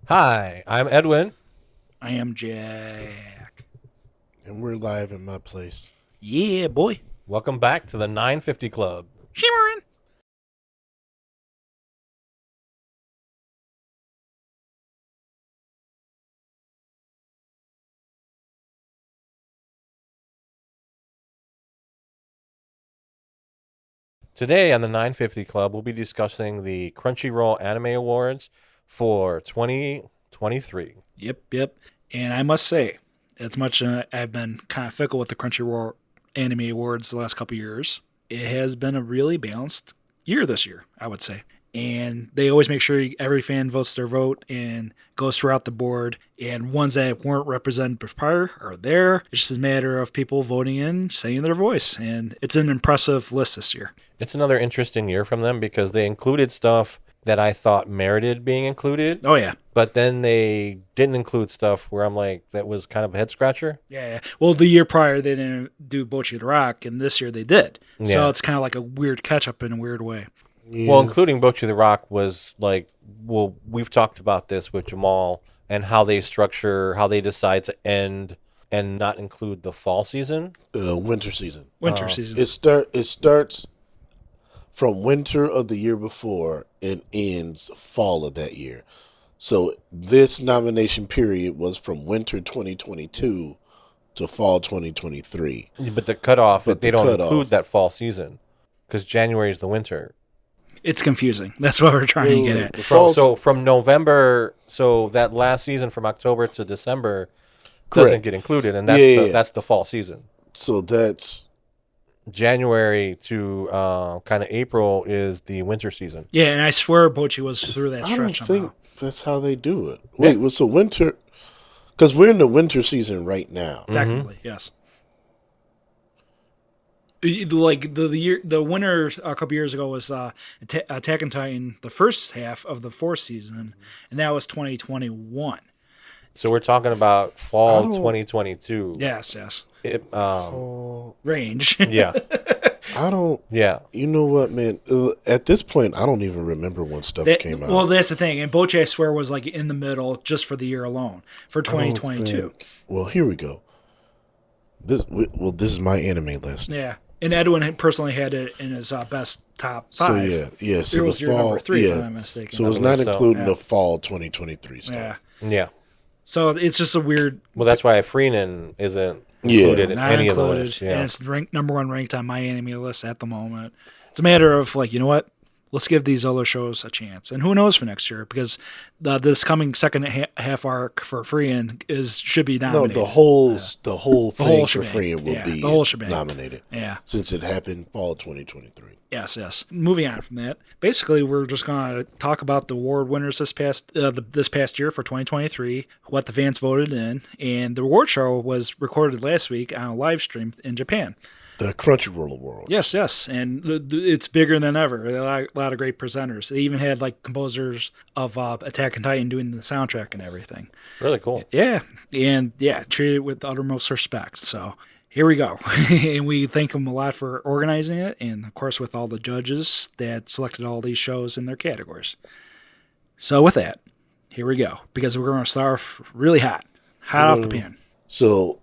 Hi, I'm Edwin. I am Jack. And we're live in my place. Yeah, boy. Welcome back to the 950 Club. Shimmering. Today on the 950 Club, we'll be discussing the Crunchyroll Anime Awards for 2023. Yep. And I must say, as much I've been kind of fickle with the Crunchyroll Anime Awards the last couple years, it has been a really balanced year this year, I would say. And they always make sure every fan votes their vote and goes throughout the board. And ones that weren't represented prior are there. It's just a matter of people voting in, saying their voice. And it's an impressive list this year. It's another interesting year from them because they included stuff that I thought merited being included, Oh, yeah. but then they didn't include stuff where I'm like, that was kind of a head scratcher. Yeah. Well, the year prior they didn't do Bocchi the Rock, and this year they did. Yeah. So it's kind of like a weird catch up in a weird way. Yeah. Well, including Bocchi the Rock was like, well, we've talked about this with Jamaal and how they structure, how they decide to end and not include the fall season. Winter season. Winter season. It starts from winter of the year before and ends fall of that year. So this nomination period was from winter 2022 to fall 2023. But the cutoff, But they the don't cutoff- include that fall season because January is the winter. It's confusing. That's what we're trying to get at. The fall- So from November, so that last season from October to December doesn't Correct. get included, and that's Yeah. that's the fall season. So that's January to kind of April is the winter season. Yeah, and I swear Bocchi was through that I don't stretch think somehow. that's how they do it. Wait, well, so winter, because we're in the winter season right now. Technically, yes. Like the winter a couple years ago was Attack on Titan, the first half of the fourth season, and that was 2021. So we're talking about fall I don't- 2022. Yes. Oh, Range. Yeah. I don't. Yeah. You know what, man? At this point, I don't even remember when stuff came out. Well, that's the thing. And Bocchi, I swear, was like in the middle just for the year alone for I don't 2022. think- Well, here we go. This is my anime list. Yeah. And Edwin personally had it in his best top five. So yeah. So It the was your fall, number three, if I'm yeah. not mistaken. So it's I not believe so. including Yeah. the fall 2023 stuff. Yeah. Yeah. So it's just a weird. Well, that's why Freenan isn't Yeah. included in Not any of the included, lists. and Yeah. it's number one ranked on my anime list at the moment. It's a matter of like, you know what? Let's give these other shows a chance, and who knows for next year because this coming second half arc for Freehan should be No, nominated. the whole thing whole for shebang. Freeing will Yeah, be the whole shebang. nominated Yeah. since it happened fall 2023. Yes. Moving on from that, basically, we're just going to talk about the award winners this past year for 2023, what the fans voted in, and the award show was recorded last week on a live stream in Japan. The Crunchyroll Award. Yes, and it's bigger than ever. A lot of great presenters. They even had like composers of Attack on Titan doing the soundtrack and everything. Really cool. Yeah, and treated with the uttermost respect. So here we go, and we thank them a lot for organizing it, and of course with all the judges that selected all these shows in their categories. So with that, here we go, because we're going to start off really hot off the pan. So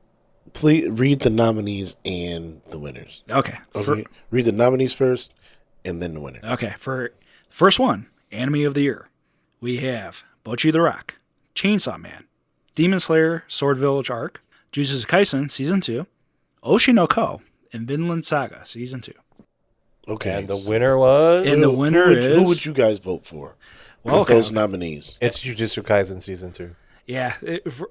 please read the nominees and the winners. Okay. Okay. Read the nominees first and then the winner. Okay, for first one, Anime of the Year, we have Bocchi the Rock, Chainsaw Man, Demon Slayer Sword Village Arc, Jujutsu Kaisen Season 2, Oshi no Ko, and Vinland Saga Season 2. Okay. And the winner was And the winner who is... would you guys vote for? Well, With okay. those nominees. it's Jujutsu Kaisen season 2. Yeah,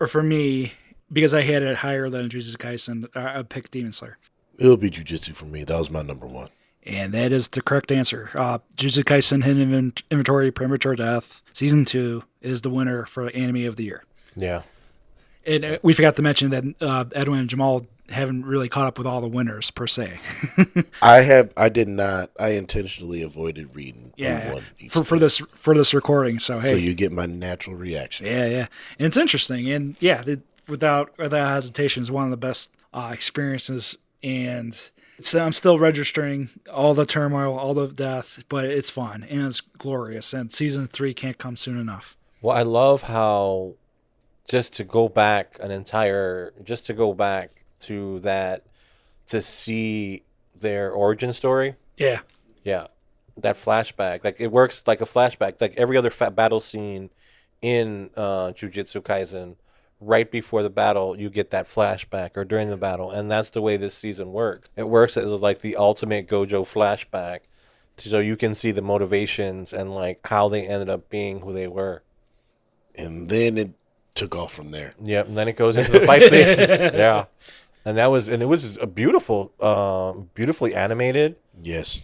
for me, because I had it higher than Jujutsu Kaisen, I picked Demon Slayer. It'll be Jujutsu for me. That was my number one. And that is the correct answer. Jujutsu Kaisen Hidden Inventory Premature Death Season 2 is the winner for Anime of the Year. Yeah. And we forgot to mention that Edwin and Jamaal haven't really caught up with all the winners per se. I did not. I intentionally avoided reading who won each for thing. this recording. So hey, So you get my natural reaction. yeah, and it's interesting. And yeah, without hesitation, is one of the best experiences. And I'm still registering all the turmoil, all the death, but it's fun and it's glorious. And season 3 can't come soon enough. Well, I love how just to go back to that to see their origin story. Yeah. Yeah, that flashback, like it works like a flashback, like every other battle scene in Jujutsu Kaisen. Right before the battle, you get that flashback, or during the battle, and that's the way this season works. It works as like the ultimate Gojo flashback, so you can see the motivations and like how they ended up being who they were. And then it took off from there. Yep, and then it goes into the fight scene. Yeah, and it was a beautifully animated. Yes.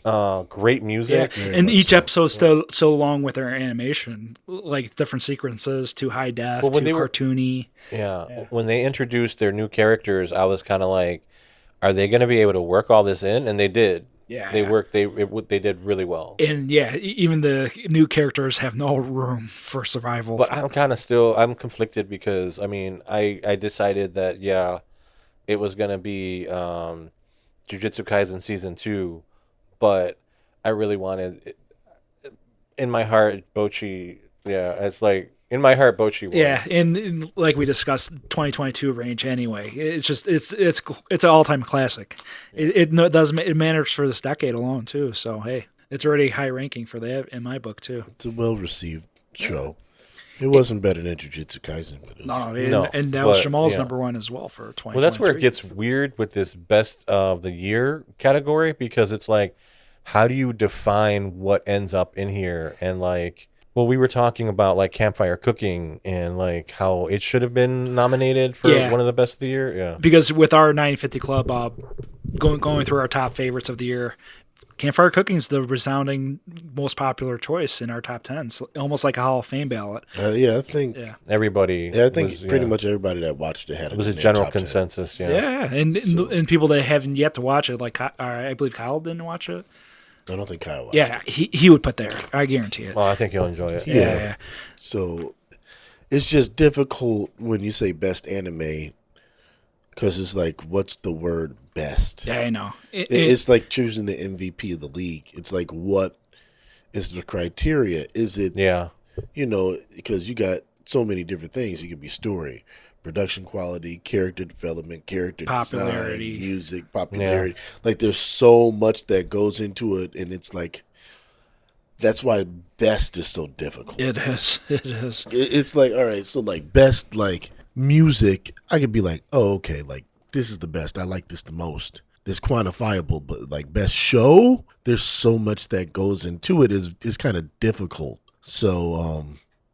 Great Yeah, music. and much each so. episode's so long with their animation, like different sequences, too high def, Well, when too they were- cartoony. Yeah. When they introduced their new characters, I was kind of like, are they going to be able to work all this in? And they did. Yeah. They worked. They did really well. And yeah, even the new characters have no room for survival. But I'm conflicted because I mean I decided that it was going to be Jujutsu Kaisen season 2, but I really wanted in my heart Bochi. Yeah, it's like in my heart Bochi won. Yeah, and like we discussed, 2022 range anyway. It's just it's an all time classic. It matters for this decade alone too. So hey, it's already high ranking for that in my book too. It's a well received show. It wasn't better than Jujutsu Kaisen, but it was, No, and that was but, Jamal's yeah. number one as well for 2023. Well, that's where it gets weird with this best of the year category, because it's like, how do you define what ends up in here? And like, well, we were talking about like campfire cooking and like how it should have been nominated for Yeah. one of the best of the year. Yeah. because with our 950 club going through our top favorites of the year, campfire cooking is the resounding most popular choice in our top 10. So almost like a Hall of Fame ballot. I think. Yeah. Everybody. Yeah, I think was, pretty much everybody that watched it had It was in a their general top 10. consensus. Yeah. Yeah, and people that haven't yet to watch it, like I believe Kyle didn't watch it. I don't think Kyle watched Yeah, it. he would put there. I guarantee it. Well, I think you'll enjoy it. Yeah. So it's just difficult when you say best anime because it's like, what's the word best? Yeah, I know. It's like choosing the MVP of the league. It's like, what is the criteria? Is it, Yeah. because you got so many different things. It could be story, production quality, character development, character Popularity. design, music, popularity. Like there's so much that goes into it, and it's like that's why best is so difficult. It is. It's like, all right, so like best like music, I could be like, oh, okay, like this is the best. I like this the most. It's quantifiable, but like best show, there's so much that goes into it. Is kind of difficult. So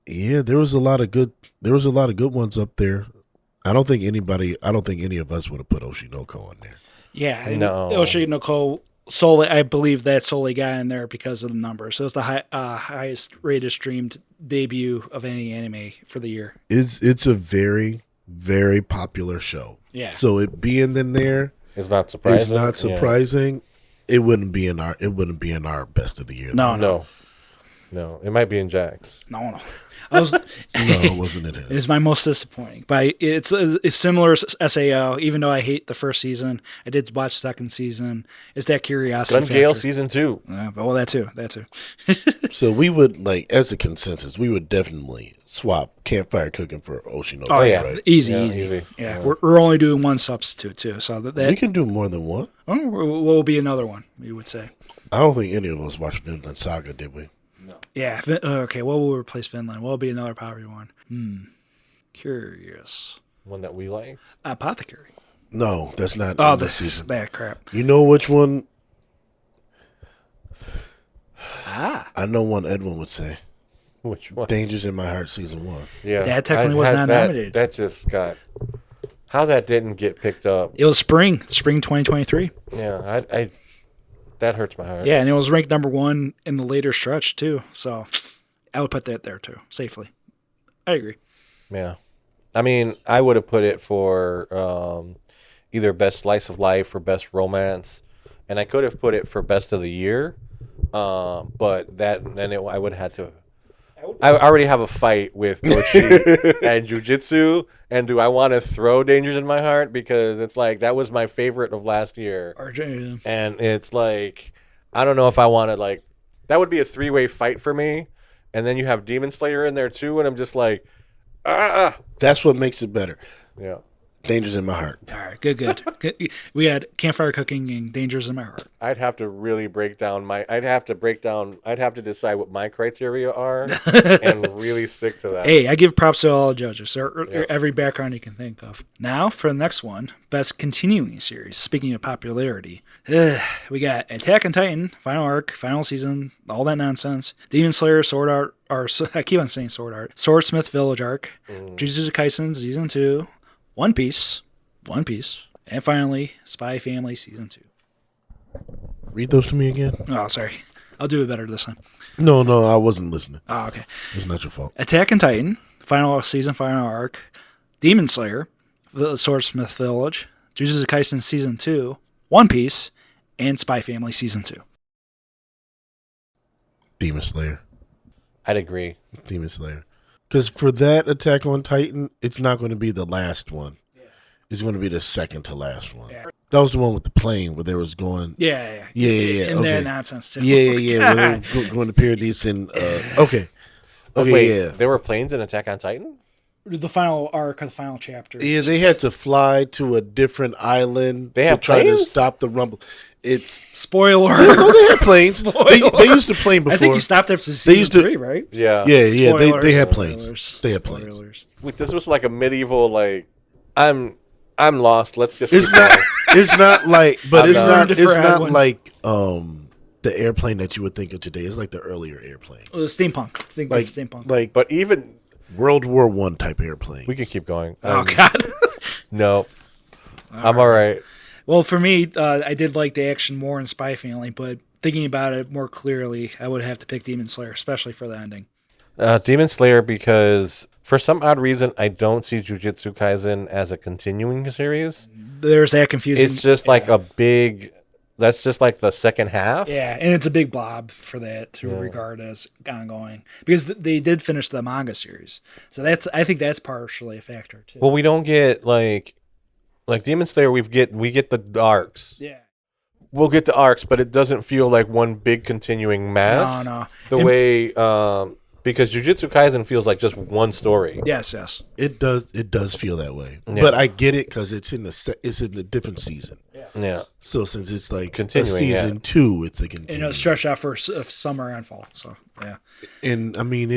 yeah, there was a lot of good ones up there. I don't think any of us would have put Oshinoko on there. Yeah. and No. Oshinoko solely, I believe that solely got in there because of the numbers. So it's the highest rated streamed debut of any anime for the year. It's a very, very popular show. Yeah. So it being in there It's not surprising. is not Yeah. surprising. It wouldn't be in our best of the year. No. No. It might be in Jack's. No. I was. No, it wasn't in his. It's my most disappointing, but it's similar to SAO. Even though I hate the first season, I did watch second season. It's that curiosity Gun Gale factor. season 2. But well, that too. So we would like, as a consensus, we would definitely swap campfire cooking for Oshinoko. Oh yeah, right? easy. Yeah, Yeah, easy. We're only doing one substitute too, so We that can do more than one. will be another one. You would say. I don't think any of us watched Vinland Saga, did we? Yeah. Okay. What will replace Finland? What will be another popular one? Curious. One that we liked. Apothecary. No, that's not Oh, in this this season. that crap. You know which one? Ah, I know one Edwin would say. Which one? Dangers in My Heart, season 1. Yeah. That technically I was had not that- nominated. That just got. How that didn't get picked up. it was spring 2023. Yeah. I that hurts my heart. Yeah, and it was ranked number 1 in the later stretch too. So I would put that there too, safely. I agree. Yeah. I mean, I would have put it for either best slice of life or best romance, and I could have put it for best of the year, but I would have had to. I already have a fight with Mochi and Jujutsu, and do I want to throw Dangers in My Heart, because it's like that was my favorite of last year, and it's like I don't know if I want to like that would be a 3-way fight for me. and then you have Demon Slayer in there too, and I'm just like, ah, That's what makes it better. yeah. Danger's in my heart. All right, good. We had campfire cooking and dangers in my heart. I'd have to really break down I'd have to decide what my criteria are and really stick to that. Hey, I give props to all the judges, Yeah. every background you can think of. Now for the next one, best continuing series. Speaking of popularity, we got Attack on Titan, final arc, final season, all that nonsense. Demon Slayer, Sword Art, or I keep on saying Sword Art. Swordsmith Village arc, Jujutsu Kaisen season 2, One Piece, and finally Spy Family season 2. Read those to me again. Oh, sorry. I'll do it better this time. No, I wasn't listening. Oh, okay. It's not your fault. Attack on Titan, final season, final arc, Demon Slayer, the Swordsmith Village, Jujutsu Kaisen season 2, One Piece, and Spy Family season 2. Demon Slayer. I'd agree. Demon Slayer. Because for that Attack on Titan, it's not going to be the last one. It's going to be the second to last one. Yeah. That was the one with the plane where they was going. Yeah. Yeah. And Okay. that nonsense too. Yeah. Where they were going to Paradise and okay. Wait, Yeah. there were planes in Attack on Titan? The final arc of the final chapter. Yeah, they had to fly to a different island They to have try to planes? stop the rumble. It's Spoiler. no, they had planes. They used to plane before. I think you stopped after season used to- 3, right? Yeah. Yeah, they Spoilers. had planes. They had planes. Spoilers. Wait, this was like a medieval I'm lost. Let's just It's keep not. going. It's not like, but I'm it's not. not. It's For not Edwin. like the airplane that you would think of today. It's like the earlier airplanes, Well, steampunk. Think like of steampunk. like But even World War I type airplane. we can keep going. Oh, God. No. I'm all right. Well, for me, I did like the action more in Spy Family, but thinking about it more clearly, I would have to pick Demon Slayer, especially for the ending. Demon Slayer, because for some odd reason I don't see Jujutsu Kaisen as a continuing series. There's that confusing. It's just like a big. That's just like the second half. Yeah, and it's a big blob for that to regard as ongoing because they did finish the manga series, so I think that's partially a factor too. Well, we don't get like Demon Slayer. We get the arcs. Yeah, We'll get the arcs, but it doesn't feel like one big continuing mass. no. The way because Jujutsu Kaisen feels like just one story. Yes. It does feel that way, Yeah. but I get it because it's in a different season. Yeah. So since it's like Continuing, a season 2, it's a continuing. And it's stretched out for summer and fall. So yeah, And I mean,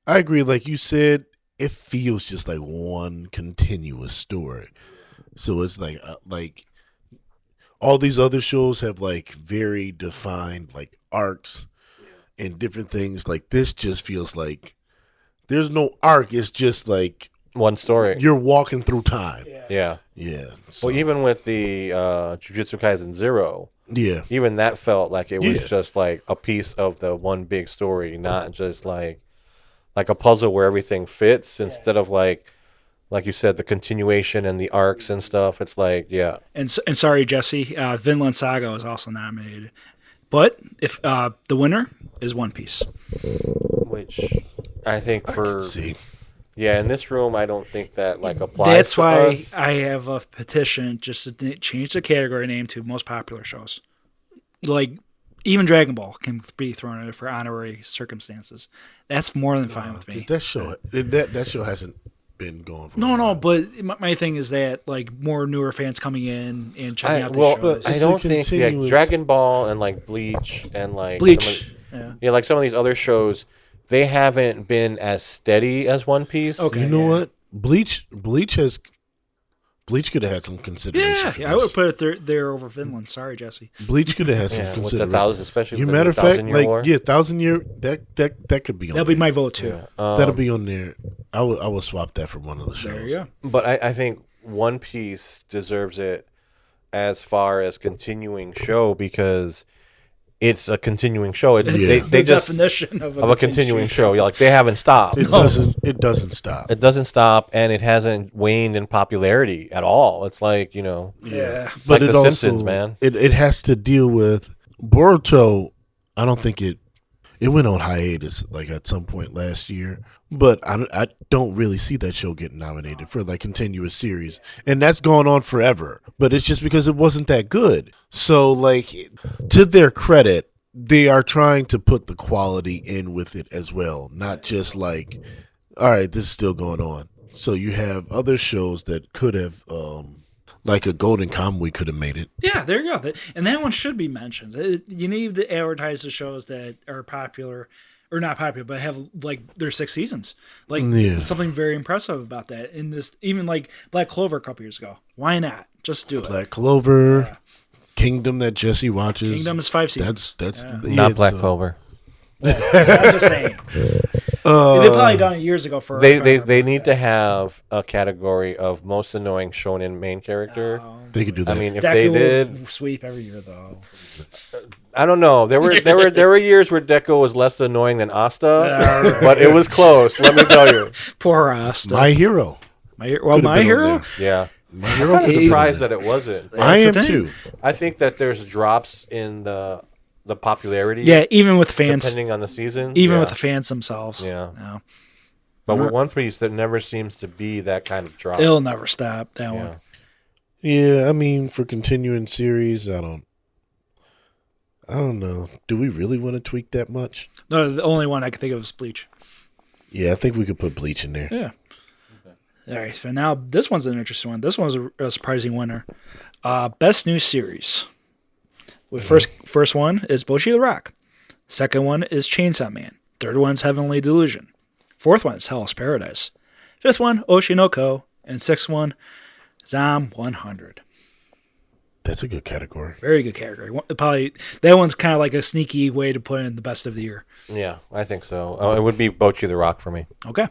I agree. Like you said, it feels just like one continuous story. So it's like all these other shows have like very defined like arcs and different things. Like this just feels like there's no arc. It's just like One story. you're walking through time. Yeah. Yeah. So, Well, even with the Jujutsu Kaisen 0, yeah. even that felt like it was Yeah. just like a piece of the one big story, not just like a puzzle where everything fits instead of like you said, the continuation and the arcs and stuff. It's like, yeah. and sorry, Jesse, Vinland Saga was also nominated, but if the winner is One Piece. Which I think I for can see. yeah, in this room, I don't think that like applies. That's to why us. I have a petition just to change the category name to most popular shows. Like, even Dragon Ball can be thrown in it for honorary circumstances. That's more than fine with me. That show hasn't been going for a No, while. but my thing is that, like, more newer fans coming in and checking out these well, shows. I It's don't a think continuous- Dragon Ball and like Bleach and like Bleach. yeah, like some of these other shows, they haven't been as steady as One Piece. Okay. You know yeah. what? Bleach could have had some consideration. for I would this. put it there over Finland. Sorry, Jesse. Bleach could have had some Yeah, with the consideration. thousand, especially You with matter the of fact, 1,000 Year like War. 1,000 year that could be on. That'll be there. my vote, too. That'll be on there. I would swap that for one of the shows. There you go. But I think One Piece deserves it as far as continuing show because it's a continuing show. It's They the just definition of a continuing show. Yeah, like they haven't stopped. It doesn't stop. It doesn't stop, and it hasn't waned in popularity at all. It's like Yeah. like it The Simpsons, man. It has to deal with Boruto. I don't think it went on hiatus like at some point last year, but I don't really see that show getting nominated for like continuous series, and that's gone on forever. But it's just because it wasn't that good. So like, to their credit, they are trying to put the quality in with it as well, not just like, all right, this is still going on. So you have other shows that could have, like a Golden Kamuy could have made it. Yeah, there you go. And that one should be mentioned. You need to advertise the shows that are popular, or not popular, but have like their 6 seasons. Like something very impressive about that. In this, even like Black Clover a couple years ago. Why not? Just do it. Black Clover, Kingdom that Jesse watches. Kingdom is 5 seasons. That's Not Black Clover. I'm just saying. They probably done it years ago for. They need to have a category of most annoying shonen main character. They could do that. I mean, if Deku they did, will sweep every year though. I don't know. There were years where Deku was less annoying than Asta, but it was close. Let me tell you. Poor Asta. My Hero. My Could've been on Hero. there. Yeah, My I'm Hero. kind of could've been surprised on that it wasn't. there. I am That's the thing. too. I think that there's drops in the popularity. Yeah, even with fans, depending on the season. even yeah. with the fans themselves. Yeah. No. But with One Piece, there never seems to be that kind of drop. It'll never stop. That Yeah. one. Yeah, I mean, for continuing series, I don't know. Do we really want to tweak that much? No, the only one I can think of is Bleach. Yeah, I think we could put Bleach in there. Yeah. All right. So now this one's an interesting one. This one's a surprising winner. Best new series. With first one is Bocchi the Rock. Second one is Chainsaw Man. Third one's Heavenly Delusion. Fourth one is Hell's Paradise. Fifth one, Oshinoko. And sixth one, Zom 100. That's a good category. Very good category. Probably that one's kind of like a sneaky way to put in the best of the year. Yeah, I think so. It would be Bocchi the Rock for me. Okay.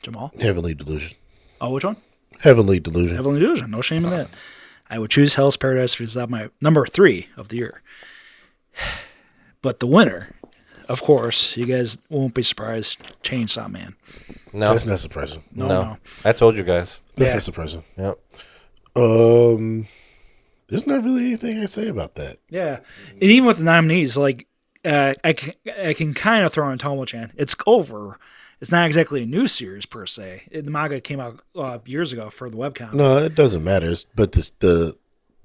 Jamal. Heavenly Delusion. Oh, which one? Heavenly Delusion. Heavenly Delusion. No shame in that. I would choose Hell's Paradise because that's my number 3 of the year. But the winner, of course, you guys won't be surprised, Chainsaw Man. No, That's not surprising. No. I told you guys. That's Yeah. not surprising. Yep. There's not really anything I say about that. Yeah. And even with the nominees, like, I can kind of throw in Tomo-chan. It's over. It's not exactly a new series per se. The manga came out years ago for the webcomic. No, it doesn't matter. But the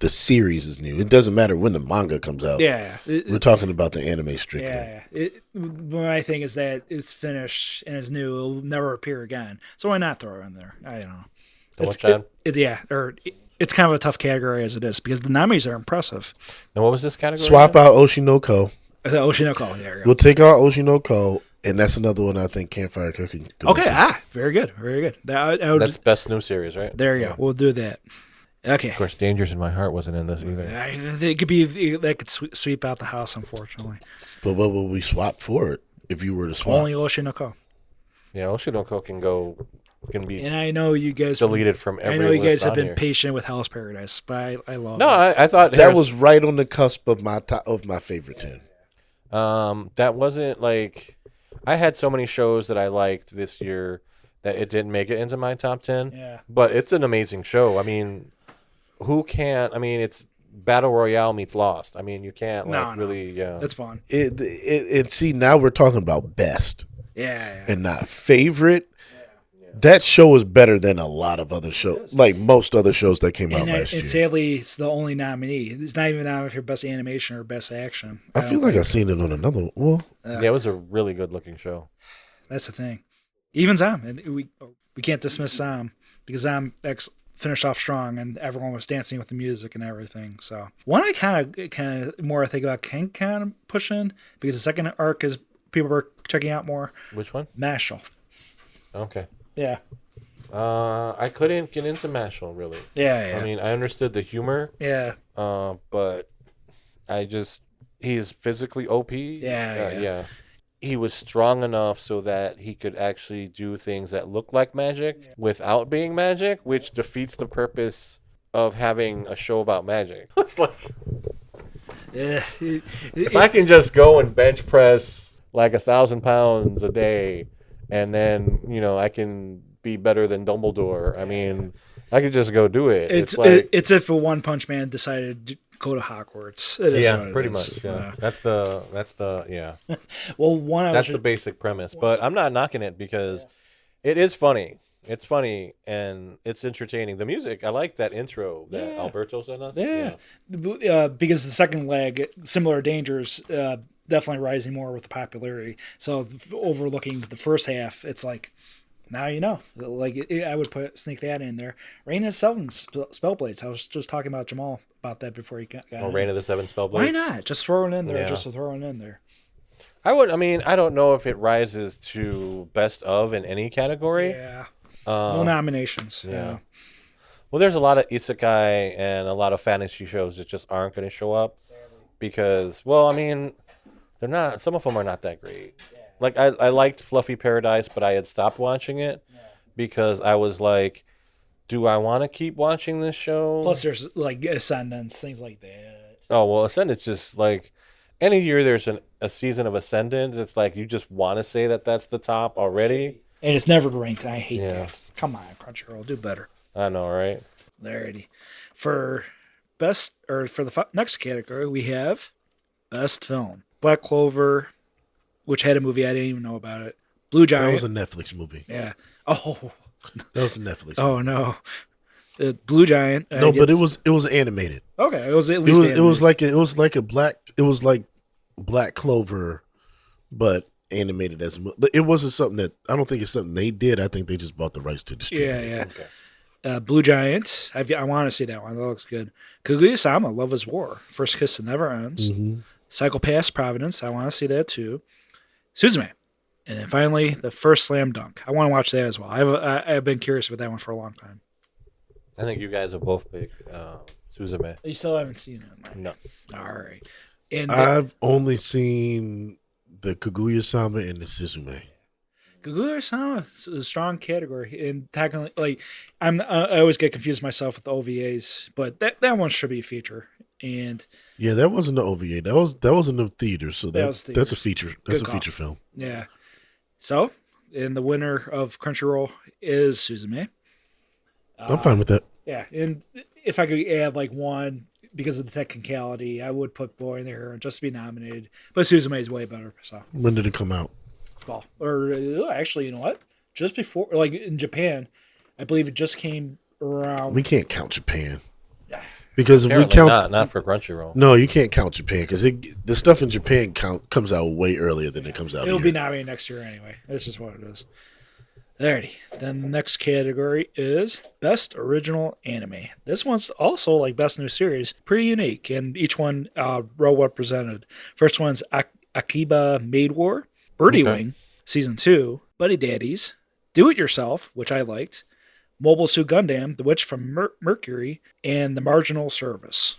series is new. It doesn't matter when the manga comes out. Yeah. We're talking about the anime strictly. Yeah. My thing is that it's finished and it's new. It'll never appear again. So why not throw it in there? I don't know. Tomo-chan? It's kind of a tough category as it is because the nominees are impressive. Now, what was this category? Swap out Oshinoko. Oshinoko, there you go. We'll take out Oshinoko, and that's another one I think Campfire Cooking. Okay, very good, very good. That's best new series, right? There you go. We'll do that. Okay. Of course, Dangers in My Heart wasn't in this either. It could be that could sweep out the house, unfortunately. But what will we swap for it if you were to swap? Only Oshinoko. Yeah, Oshinoko can be And I know you guys deleted from every I know you guys list have on been here. patient with Hell's Paradise, but I love No, it. I thought That was right on the cusp of my favorite 10. that wasn't like I had so many shows that I liked this year that it didn't make it into my top 10. Yeah. But it's an amazing show. I mean, who can't? I mean, it's Battle Royale meets Lost. I mean, you can't really. Yeah, That's fun. See, now we're talking about best Yeah. and not favorite. That show is better than a lot of other shows, like most other shows that came out last year. And sadly, it's the only nominee. It's not even on for best animation or best action. I feel like I've seen it on another one. Well, yeah, it was a really good looking show. That's the thing. Even Zom, and we can't dismiss Zom because Zom finished off strong, and everyone was dancing with the music and everything. So one I kind of more think about can kind of push in because the second arc is people are checking out more. Which one? Mashal. Okay. Yeah. I couldn't get into Mashal really. Yeah. I mean, I understood the humor. Yeah. But he's physically OP. Yeah. He was strong enough so that he could actually do things that look like magic without being magic, which defeats the purpose of having a show about magic. It's like, if I can just go and bench press like 1,000 pounds a day, and then I can be better than Dumbledore. I mean, I could just go do it. It's if a One Punch Man decided to go to Hogwarts. It is what it pretty is. much. Yeah, that's the yeah. Well, That's the basic premise, but I'm not knocking it because it is funny. It's funny and it's entertaining. The music, I like that intro that Yeah. Alberto sent us. Yeah. Because the second leg, Similar Dangers, definitely rising more with the popularity. So overlooking the first half, it's like, now you know. Like I would sneak that in there. Reign of Seven Spellblades. I was just talking about Jamaal about that before he got Or in. Reign of the Seven Spellblades. Why not? Just throw it in there. Yeah. Just to throw it in there. I mean, I don't know if it rises to best of in any category. Yeah. No nominations. Yeah. Well, there's a lot of isekai and a lot of fantasy shows that just aren't going to show up because, well, I mean, they're not. Some of them are not that great. Like I liked Fluffy Paradise, but I had stopped watching it because I was like, do I want to keep watching this show? Plus, there's like Ascendants, things like that. Oh well, Ascendant's just like any year there's a season of Ascendant. It's like you just want to say that that's the top already. And it's never ranked. I hate that. Come on, Crunchyroll, do better. I know, right? Alrighty. For best, or for the next category, we have best film. Black Clover, which had a movie I didn't even know about it. Blue Giant. That was a Netflix movie. Yeah. Oh. That was a Netflix. Oh no. Blue Giant. No, but it was animated. Okay, it was at least. It was like Black Clover, but animated as it wasn't something that I don't think it's something they did. I think they just bought the rights to distribute. Yeah. Okay. Blue Giant. I want to see that one. That looks good. Kaguya-sama, Love is War. First Kiss That Never Ends. Mm-hmm. Psychopaths Providence. I want to see that too. Suzume. And then finally, the first Slam Dunk. I want to watch that as well. I've been curious about that one for a long time. I think you guys have both picked Suzume. You still haven't seen it? No. All right. And I've only seen the Kaguya-sama and the Suzume. Kaguya-sama is a strong category. And technically, like, I always get confused myself with the OVAs, but that one should be a feature. And yeah, that wasn't the OVA. That was in the theater. So that's a feature. That's a feature film. Yeah. So, and the winner of Crunchyroll is Suzume. I'm fine with that. Yeah, and if I could add like one because of the technicality, I would put Boy in there just to be nominated. But Suzume is way better. So when did it come out? Fall. Or actually, you know what? Just before, like in Japan, I believe it just came around. We can't count Japan because if we count, not for Crunchyroll. No, you can't count Japan because the stuff in Japan comes out way earlier than it comes out. It'll be nominated next year anyway. That's just what it is. Alrighty. Then the next category is Best Original Anime. This one's also like Best New Series. Pretty unique, and each one well represented. First one's Akiba Maid War, Birdie Wing, Season 2, Buddy Daddies, Do It Yourself, which I liked, Mobile Suit Gundam, The Witch from Mercury, and The Marginal Service.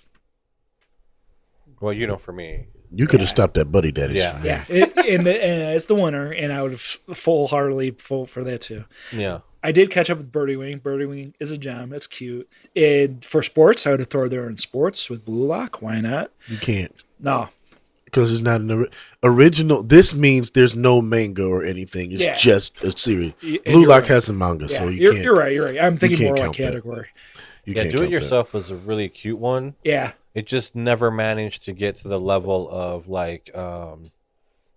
Well, you know, for me, you could have stopped at Buddy Daddies. Yeah. And it's the winner, and I would have full-heartedly vote for that too. Yeah. I did catch up with Birdie Wing. Birdie Wing is a gem. It's cute. And for sports, I would have thrown there in sports with Blue Lock. Why not? You can't. No. Because it's not an original. This means there's no manga or anything. It's just a series. Blue Lock has some manga, so you can't. You're right. I'm thinking more like category. Do It Yourself was a really cute one. Yeah. It just never managed to get to the level of like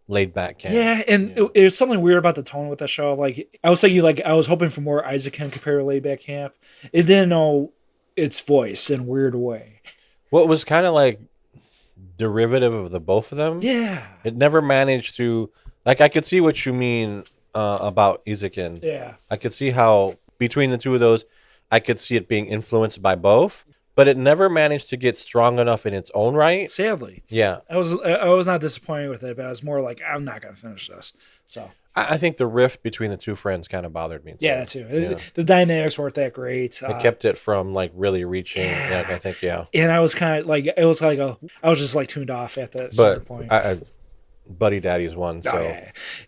Laid Back Camp. Yeah, and it was something weird about the tone with the show. Like I was thinking, like I was hoping for more Isaacson compared to Laid Back Camp. It didn't know its voice in a weird way. Well, it was kind of like derivative of the both of them. Yeah. It never managed to, like, I could see what you mean about Izukin. Yeah. I could see how between the two of those, I could see it being influenced by both, but it never managed to get strong enough in its own right. Sadly. Yeah. I was not disappointed with it, but I was more like, I'm not going to finish this. So I think the rift between the two friends kind of bothered me. Yeah, that too. Yeah. The dynamics weren't that great. It kept it from like really reaching. Yeah. I think, And I was kind of like, it was like I was just like tuned off at that certain point. Buddy Daddy's one. So,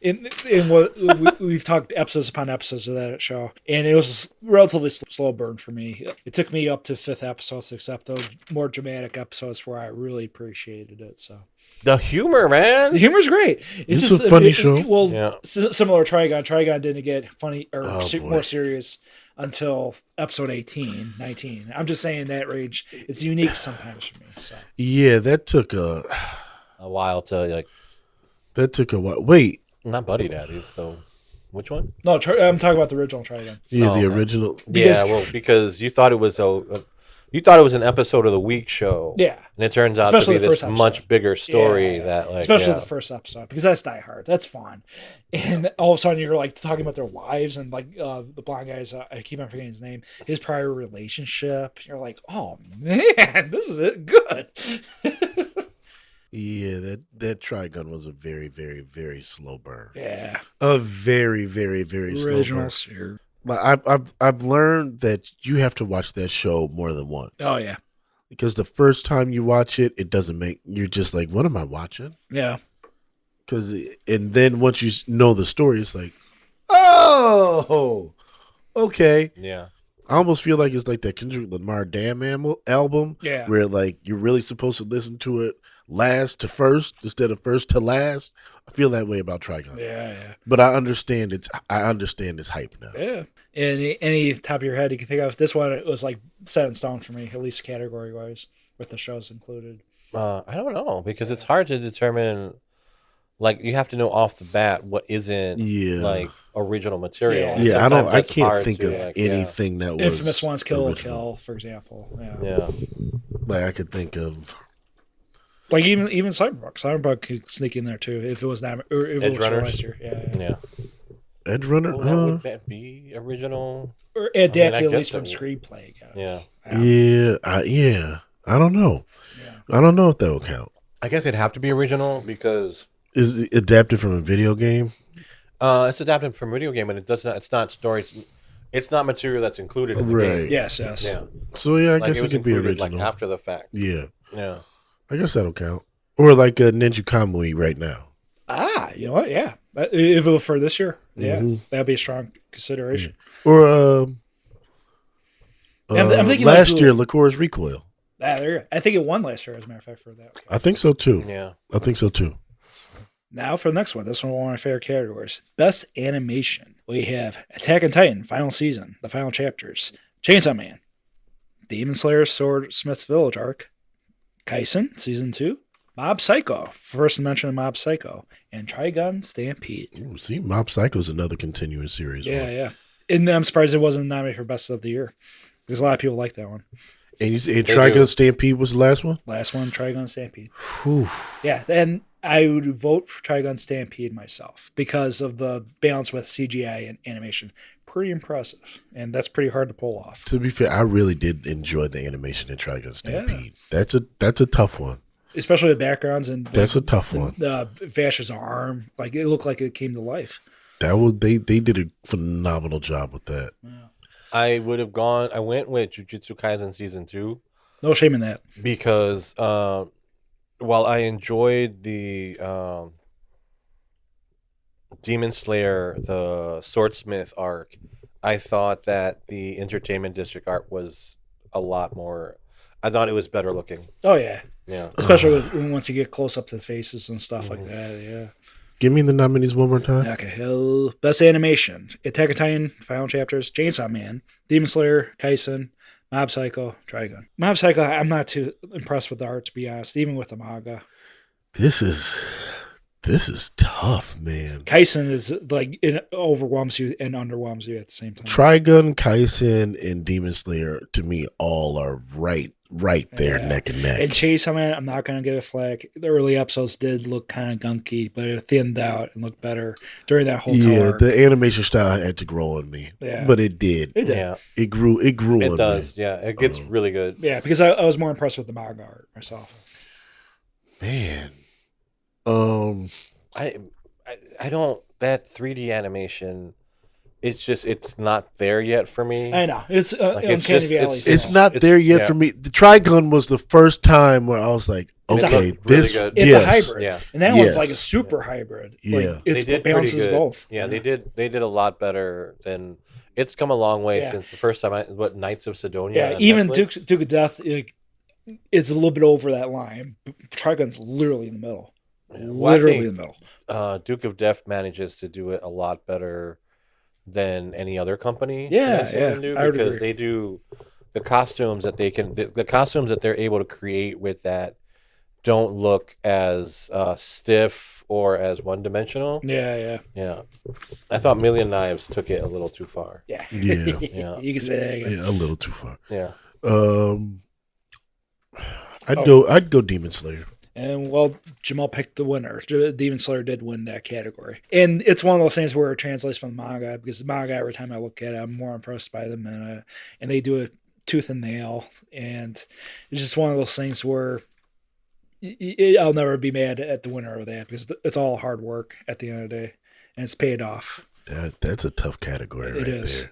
and what we've talked episodes upon episodes of that show, and it was relatively slow burn for me. It took me up to 5th episodes to accept those more dramatic episodes where I really appreciated it. So. The humor, man. The humor's great. It's just a funny show. Similar to Trigon. Trigon didn't get funny or more serious until episode 18, 19. I'm just saying that range. It's unique sometimes for me. So. Yeah, that took a while to like. That took a while. Wait. Not Buddy Daddies, though. Which one? No, I'm talking about the original Trigun. Yeah, Oh, the okay. original. Because- Yeah, well, because you thought it was an episode of the week show. Yeah. And it turns out Especially to the be this first much episode. bigger story Yeah. that, like, Especially yeah. the first episode, because that's Die Hard. That's fun. And all of a sudden you're like talking about their wives and like the blonde guy's, I keep on forgetting his name, his prior relationship. You're like, oh man, this is it good. Yeah, that Trigun was a very, very, very slow burn. Yeah. A very, very, very slow burn. Original series. Like I've learned that you have to watch that show more than once. Oh yeah. Because the first time you watch it, it doesn't make you're just like, what am I watching? Yeah. And then once you know the story, it's like, oh, okay. Yeah. I almost feel like it's like that Kendrick Lamar Damn album, Yeah. where like you're really supposed to listen to it last to first instead of first to last. I feel that way about Trigun. Yeah, yeah. But I understand its hype now. Yeah. Any top of your head you can think of? This one, it was like set in stone for me, at least category wise, with the shows included. I don't know, because it's hard to determine. Like, you have to know off the bat what isn't like original material. Yeah. And Yeah, sometimes I it's can't hard think to, of like, anything that was Infamous ones, Kill or original. Kill, for example. Yeah. Yeah. Like I could think of. Like even Cyberpunk. Cyberpunk could sneak in there too if it was not or if it Edge was Runners? last year. Yeah. Yeah. Edge Runner? Would that be original? Or adapted I at guess least it from would. screenplay. I guess. Yeah. Yeah. I don't know. Yeah. I don't know if that will count. I guess it'd have to be original because Is it adapted from a video game? it's adapted from a video game, and it does not. It's not stories. It's not material that's included in the Right. game. Yes. Yeah. So yeah, I Like, guess it was could be included, original. like, after the fact. Yeah, Yeah. I guess that'll count. Or like a Ninja Kamui right now. You know what? Yeah. But if it were for this year, yeah, Mhm. that'd be a strong consideration. Or I'm thinking last like- year, Licore's Recoil. There you go. I think it won last year, as a matter of fact, for that. I think so too. Yeah. I think so too. Now for the next one. This one one of my favorite categories. Best animation. We have Attack on Titan, final season, the final chapters. Chainsaw Man. Demon Slayer Swordsmith Village arc. Kaisen, season 2. Mob Psycho, first mention of Mob Psycho. And Trigun Stampede. Ooh, see, Mob Psycho's another continuing series. Yeah, one. yeah. And I'm surprised it wasn't nominated for Best of the Year. Because a lot of people like that one. And you say do. Trigun Stampede was the last one? Last one, Trigun Stampede. Whew. Yeah, and I would vote for Trigun Stampede myself because of the balance with CGI and animation. Pretty impressive, and that's pretty hard to pull off. To be fair, I really did enjoy the animation in Trigun Stampede. That's a tough one. Especially the backgrounds and That's a tough one. Vash's arm, like it looked like it came to life. They did a phenomenal job with that. I went with Jujutsu Kaisen season 2 No shame in that. because while I enjoyed the Demon Slayer, the Swordsmith arc, I thought that the Entertainment District arc was a lot more. I thought it was better looking. Oh yeah, Yeah. especially once you get close up to the faces and stuff like that. Yeah. Give me the nominees one more time. Okay, hell. Best animation: Attack on Titan, final chapters, Chainsaw Man, Demon Slayer, Kaisen, Mob Psycho, Trigun. Mob Psycho, I'm not too impressed with the art, to be honest, even with the manga. This is tough, man. Kaisen is like it overwhelms you and underwhelms you at the same time. Trigun, Kaisen, and Demon Slayer to me all are right there, Yeah. neck and neck. And Chainsaw Man, I'm not going to give it flack. The early episodes did look kind of gunky, but it thinned out and looked better during that whole Yeah, tour. the animation style had to grow on me. Yeah. But it did. It did. Yeah. It grew It on does. Yeah. It gets really good. Yeah, because I was more impressed with the manga art myself. me. Man. I don't, that 3D animation, it's not there yet for me. I know. It's Like, it's Uncanny just- Valley. It's stuff. not there yet yeah. for me. The Trigun was the first time where I was like, It's a okay, looked really this good. It's yes. a hybrid. Yeah. And that one's Yes. like a super hybrid. Yeah. Like, it They did balances pretty good. both. Yeah, they did a lot better than. It's come a long way Yeah. since the first time. Knights of Sidonia? Yeah, on even Netflix? Duke of Death, like, it's a little bit over that line. Trigun's literally in the middle. Well, I Literally think, in the middle. Duke of Death manages to do it a lot better than any other company. Yeah, that I've seen yeah, them do, I would because agree. they do the costumes that they can, the costumes that they're able to create with that don't look as stiff or as one-dimensional. Yeah. Yeah, I thought Million Knives took it a little too far. Yeah. Yeah. You can say that again. Yeah, a little too far. Yeah, I'd go Demon Slayer. And well, Jamal picked the winner. Demon Slayer did win that category. And it's one of those things where it translates from the manga, because the manga, every time I look at it, I'm more impressed by them. And they do it tooth and nail. And it's just one of those things where I'll never be mad at the winner of that, because it's all hard work at the end of the day. And it's paid off. That's a tough category right there.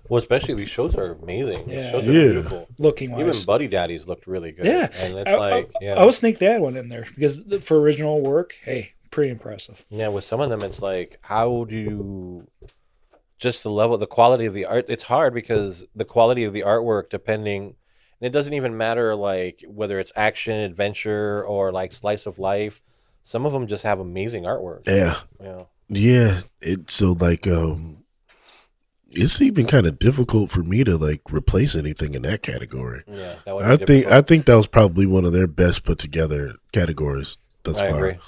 well, especially these shows are amazing. These Yeah. shows are Yeah. beautiful. Looking Even wise. Buddy Daddies looked really good. Yeah. And it's I would sneak that one in there, because for original work, hey, pretty impressive. Yeah, with some of them, it's like, how do you just the quality of the art? It's hard because the quality of the artwork, depending, and it doesn't even matter like whether it's action, adventure, or like slice of life. Some of them just have amazing artwork. Yeah. Yeah. Yeah. It's even kind of difficult for me to like replace anything in that category. Yeah. That would I be difficult. think that was probably one of their best put together categories thus I far. agree.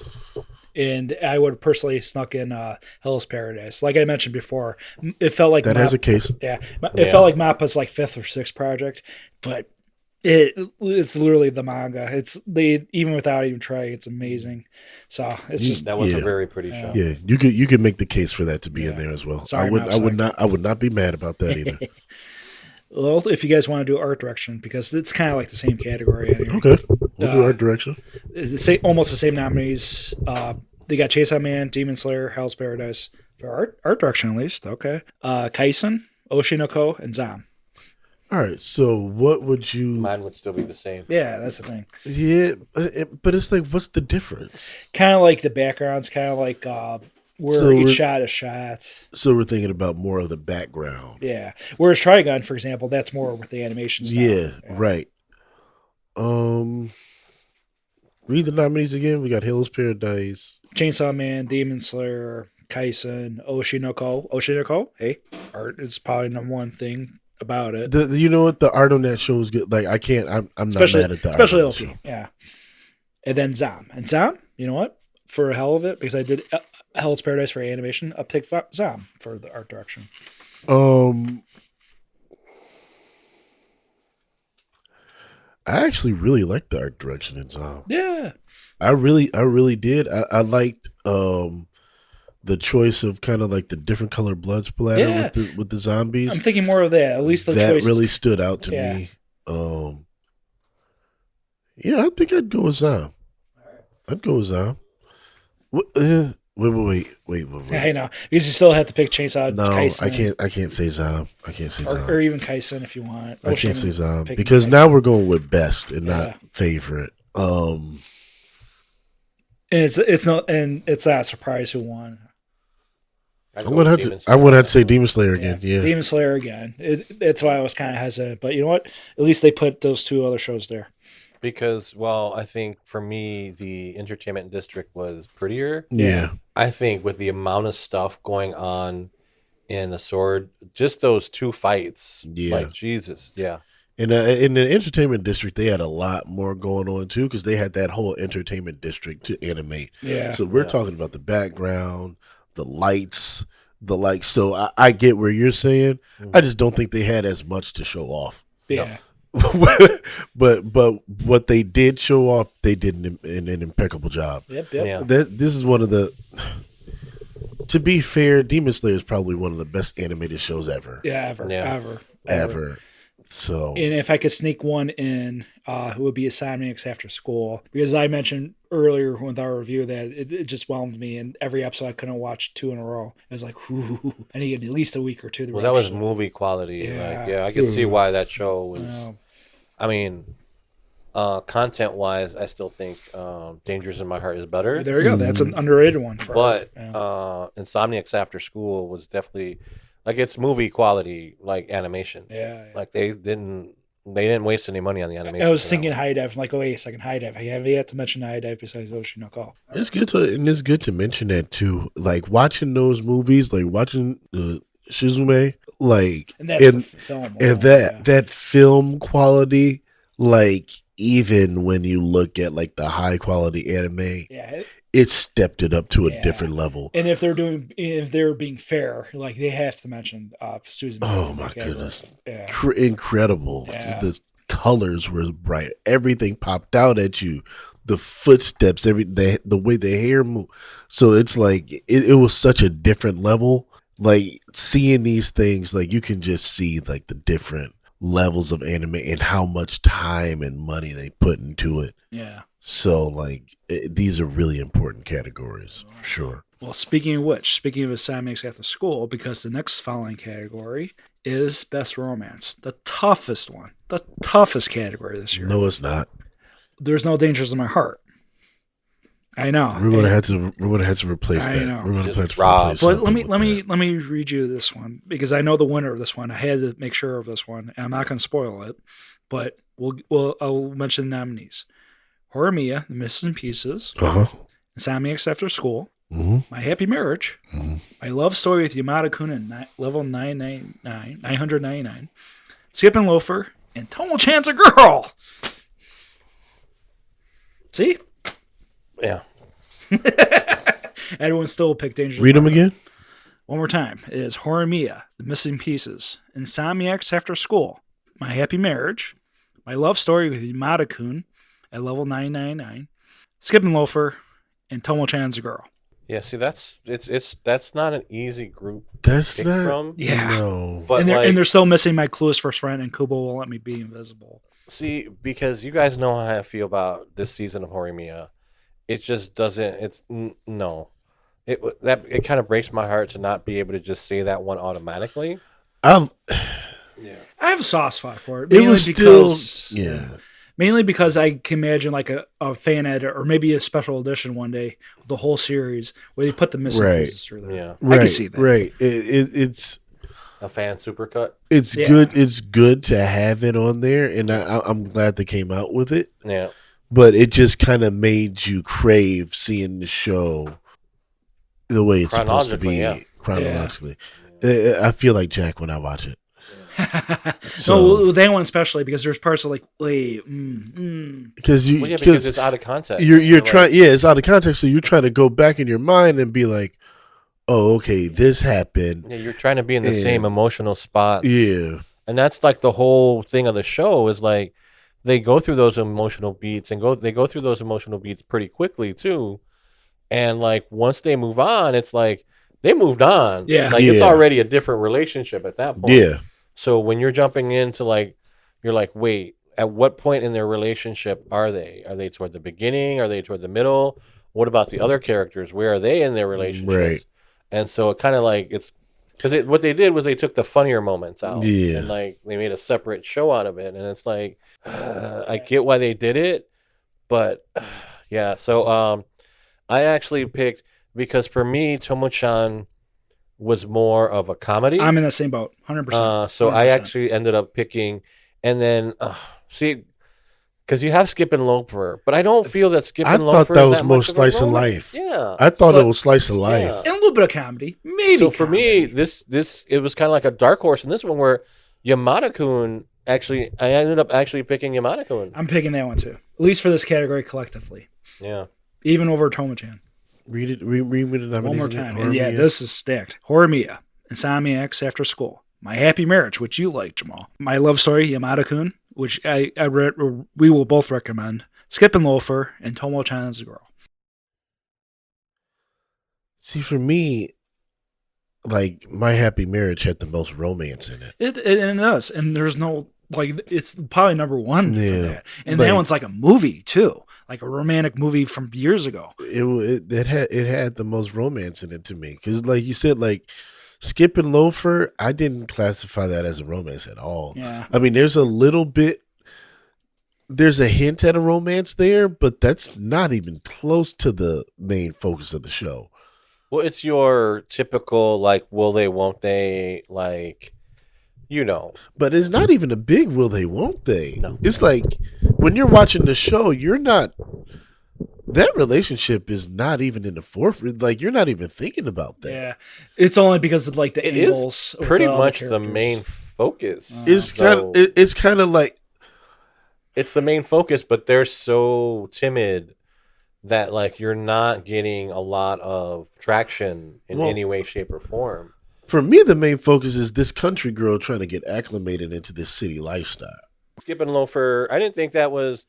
And I would personally snuck in Hell's Paradise. Like I mentioned before, it felt like That has a case. Yeah, it felt like Mappa's like 5th or 6th project, but it's literally the manga. It's even without even trying, it's amazing. So it's just That was Yeah. a very pretty show. Yeah, you could make the case for that to be in there as well. Sorry, I would not be mad about that either. well, if you guys want to do art direction, because it's kind of like the same category. Anyway. Okay, we'll do art direction. It's almost the same nominees. They got Chainsaw Man, Demon Slayer, Hell's Paradise for art direction at least. Okay, Kaisen, Oshinoko, and Zam. All right, so what would you? Mine would still be the same. Yeah, that's the thing. Yeah, but it's like, what's the difference? Kind of like the backgrounds, kind of like where So each we're- shot is shot. So we're thinking about more of the background. Yeah. Whereas Trigun, for example, that's more with the animation style. Yeah, right. Read the nominees again. We got Hell's Paradise. Chainsaw Man, Demon Slayer, Kaisen, Oshinoko. Oshinoko, hey, art is probably number one thing about it. You know what? The art on that show is good. Like I'm not mad at the art especially on the LP, show. yeah. And then Zam. And Zam, you know what? For a hell of it, because I did Hell's Paradise for animation, I'll pick Zam for the art direction. I actually really liked the art direction in Zom. Yeah. I really did. I liked the choice of kind of like the different color blood splatter Yeah. with the zombies. I'm thinking more of that. At least the that choices. really stood out to Yeah. me. Yeah, I think I'd go with Zom. I'd go with Zom. Wait. I know. Because you still have to pick Chainsaw No, Kaisen. I can't say Zom. I can't say Zom. Or even Kaisen if you want. I can't say Zom Picking because Kaisen. now we're going with best and Yeah. not favorite. And it's not a surprise who won. I'd I'm go gonna have with to. Demon I'm Slayer. gonna have to say Demon Slayer again. Yeah. Demon Slayer again. That's why I was kind of hesitant. But you know what? At least they put those two other shows there. Because, well, I think for me, the entertainment district was prettier. Yeah. I think with the amount of stuff going on in the sword, just those two fights, Yeah. like Jesus, yeah. And in the entertainment district, they had a lot more going on too because they had that whole entertainment district to animate. Yeah. So we're talking about the background, the lights, the like. So I get where you're saying. I just don't think they had as much to show off. Yeah. but what they did show off, they did an impeccable job. Yep. Yeah. This is one of the. To be fair, Demon Slayer is probably one of the best animated shows ever. Yeah. Ever. So. And if I could sneak one in, it would be Insomniacs After School, because I mentioned earlier with our review that it just whelmed me, and every episode I couldn't watch 2 in a row. I was like, ooh, I need at least a week or two. Well, that was movie quality. Yeah. I could see why that show was. Wow. I mean, content-wise, I still think Dangerous in My Heart is better. There you go. That's an underrated one for But yeah. Insomniacs After School was definitely like it's movie quality, like animation. Yeah. Like they didn't waste any money on the animation. I was for that thinking one. high dive. I'm like, oh, wait a second, high dive. I have yet to mention high dive besides Oshinoko. It's good to mention that too. Like watching those movies, like watching Shizume, like And that's for film. and that film quality, like even when you look at like the high quality anime, Yeah. it stepped it up to a Yeah. different level. And if they're being fair, like they have to mention Susan. Oh my goodness. Yeah. Incredible. Yeah. The colors were bright. Everything popped out at you. The footsteps, the way the hair moved. So it's like it was such a different level. Like seeing these things, like you can just see like the different levels of anime and how much time and money they put into it. Yeah. So like these are really important categories for sure. Well, speaking of assignments after school, because the next following category is best romance, the toughest one, the toughest category this year. No, it's not. There's No Dangers in My Heart. I know. We're gonna have to replace I that. know. We're gonna Just have to drop. replace But something let with me read you this one because I know the winner of this one. I had to make sure of this one, and I'm not going to spoil it. But I'll mention the nominees: Horimiya, The Missing Pieces, that. Insomniacs After School, Mm-hmm. My Happy Marriage, My Love Story with Yamada-kun and Level 999, Skip and Loafer, and Tomo-chan's a Girl. See? Yeah. Everyone still picked Danger. Read them again. One more time. It is Horimiya, The Missing Pieces, Insomniacs After School, My Happy Marriage, My Love Story with Yamada-kun at Level 999, Skip and Loafer, and Tomo-chan's a Girl. Yeah, see, that's not an easy group That's to pick not. from. Yeah. No. But And they're still missing my clueless first friend, and Kubo won't let me be invisible. see, because you guys know how I feel about this season of Horimiya, it just doesn't. No, it kind of breaks my heart to not be able to just say that one automatically. I'm. Yeah. I have a soft spot for it. It was still. Yeah. Mainly because I can imagine like a fan edit or maybe a special edition one day of the whole series where they put the missing Right. pieces through there. Yeah, Right. I can see that. Right. It's. a fan supercut. It's Yeah. good. It's good to have it on there, and I'm glad they came out with it. Yeah, But it just kind of made you crave seeing the show the way it's supposed to be Chronologically, chronologically. I feel like Jack when I watch it. So that one especially because there's parts of like wait, Because well, yeah, because it's out of context. you're So, trying. Yeah, it's out of context. So you're trying to go back in your mind and be like, "Oh, okay, this happened." Yeah, you're trying to be in the Yeah. same emotional spots. Yeah, And that's like the whole thing of the show is like they go through those emotional beats they go through those emotional beats pretty quickly too. And like once they move on, it's like they moved on. Yeah. Like it's Yeah. already a different relationship at that point. yeah, So when you're jumping into like you're like, wait, at what point in their relationship are they? Are they toward the beginning? Are they toward the middle? What about the other characters? Where are they in their relationships? Right. And so it kind of like it's because what they did was they took the funnier moments out, Yeah. and like they made a separate show out of it, and it's like I get why they did it, but yeah. So I actually picked because for me Tomo-chan was more of a comedy. I'm in the same boat, 100%. So I 100%. actually ended up picking, and then see. Because you have Skip and Loafer, but I don't feel that Skip I and thought Loafer that is was that more much of a slice of romance. life. Yeah. I thought So- it was slice of life. yeah. And a little bit of comedy, maybe. So for me, comedy. this it was kind of like a dark horse in this one where Yamada-kun actually I ended up actually picking Yamada-kun. I'm picking that one too, at least for this category collectively, Yeah. even over Tomo-chan. Read it. Read me the One more nominees again. time. And yeah, this is stacked. Horimiya, Insomniacs After School, My Happy Marriage, which you like, Jamal. My Love Story, Yamada-kun, which I read, we will both recommend. Skip and Loafer, and Tomo-chan's a Girl. See, for me, like My Happy Marriage had the most romance in it. It does, and there's no like it's probably number one for Yeah. that, and Like- that one's like a movie too, like a romantic movie from years ago. It had the most romance in it to me because, like you said, like Skip and Loafer, I didn't classify that as a romance at all. Yeah, I mean, there's a little bit, there's a hint at a romance there, but that's not even close to the main focus of the show. Well, it's your typical like will they won't they like you know. But it's not even a big will they, won't they? No. It's like when you're watching the show, you're not, that relationship is not even in the forefront. Like, you're not even thinking about that. yeah. It's only because of like the It angles. is with pretty the other much the characters. main focus. It's kind of, So- it's kind of like, it's the main focus, but they're so timid that like you're not getting a lot of traction in any way, shape, or form. For me, the main focus is this country girl trying to get acclimated into this city lifestyle. Skip and Loafer, I didn't think that was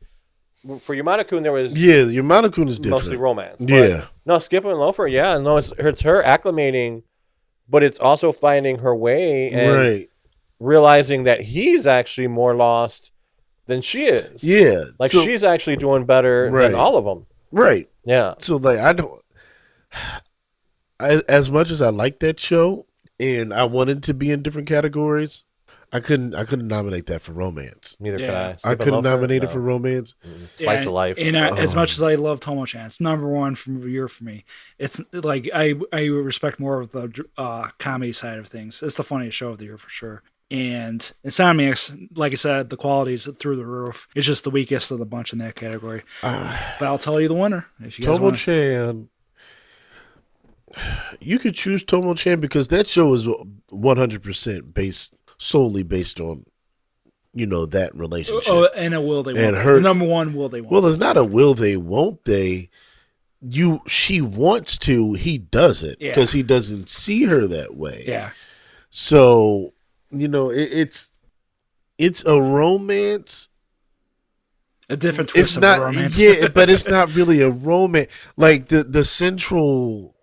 for Yamada-kun. There was Yamada-kun is different. mostly romance. Yeah, no, Skip and Loafer, yeah, no, it's her acclimating, but it's also finding her way and realizing that he's actually more lost than she is. Yeah, like she's actually doing better than all of them. Right. Yeah. So like as much as I like that show and I wanted to be in different categories, I couldn't nominate that for romance. Neither could I. I couldn't nominate it for romance. Slice of life. And as much as I love Tomo-chan, it's number one from the year for me. It's like I respect more of the comedy side of things. It's the funniest show of the year for sure. And Insomniacs, like I said, the quality is through the roof. It's just the weakest of the bunch in that category. But I'll tell you the winner if you guys want. Tomo-chan. You could choose Tomo-chan because that show is 100% solely based on, that relationship. Oh, and a will they won't. And her number one will they won't. Well, it's not a will they won't they. She wants to, he doesn't because he doesn't see her that way. Yeah. So, it's a romance. A different twist of a romance. Yeah, but it's not really a romance. Like the central,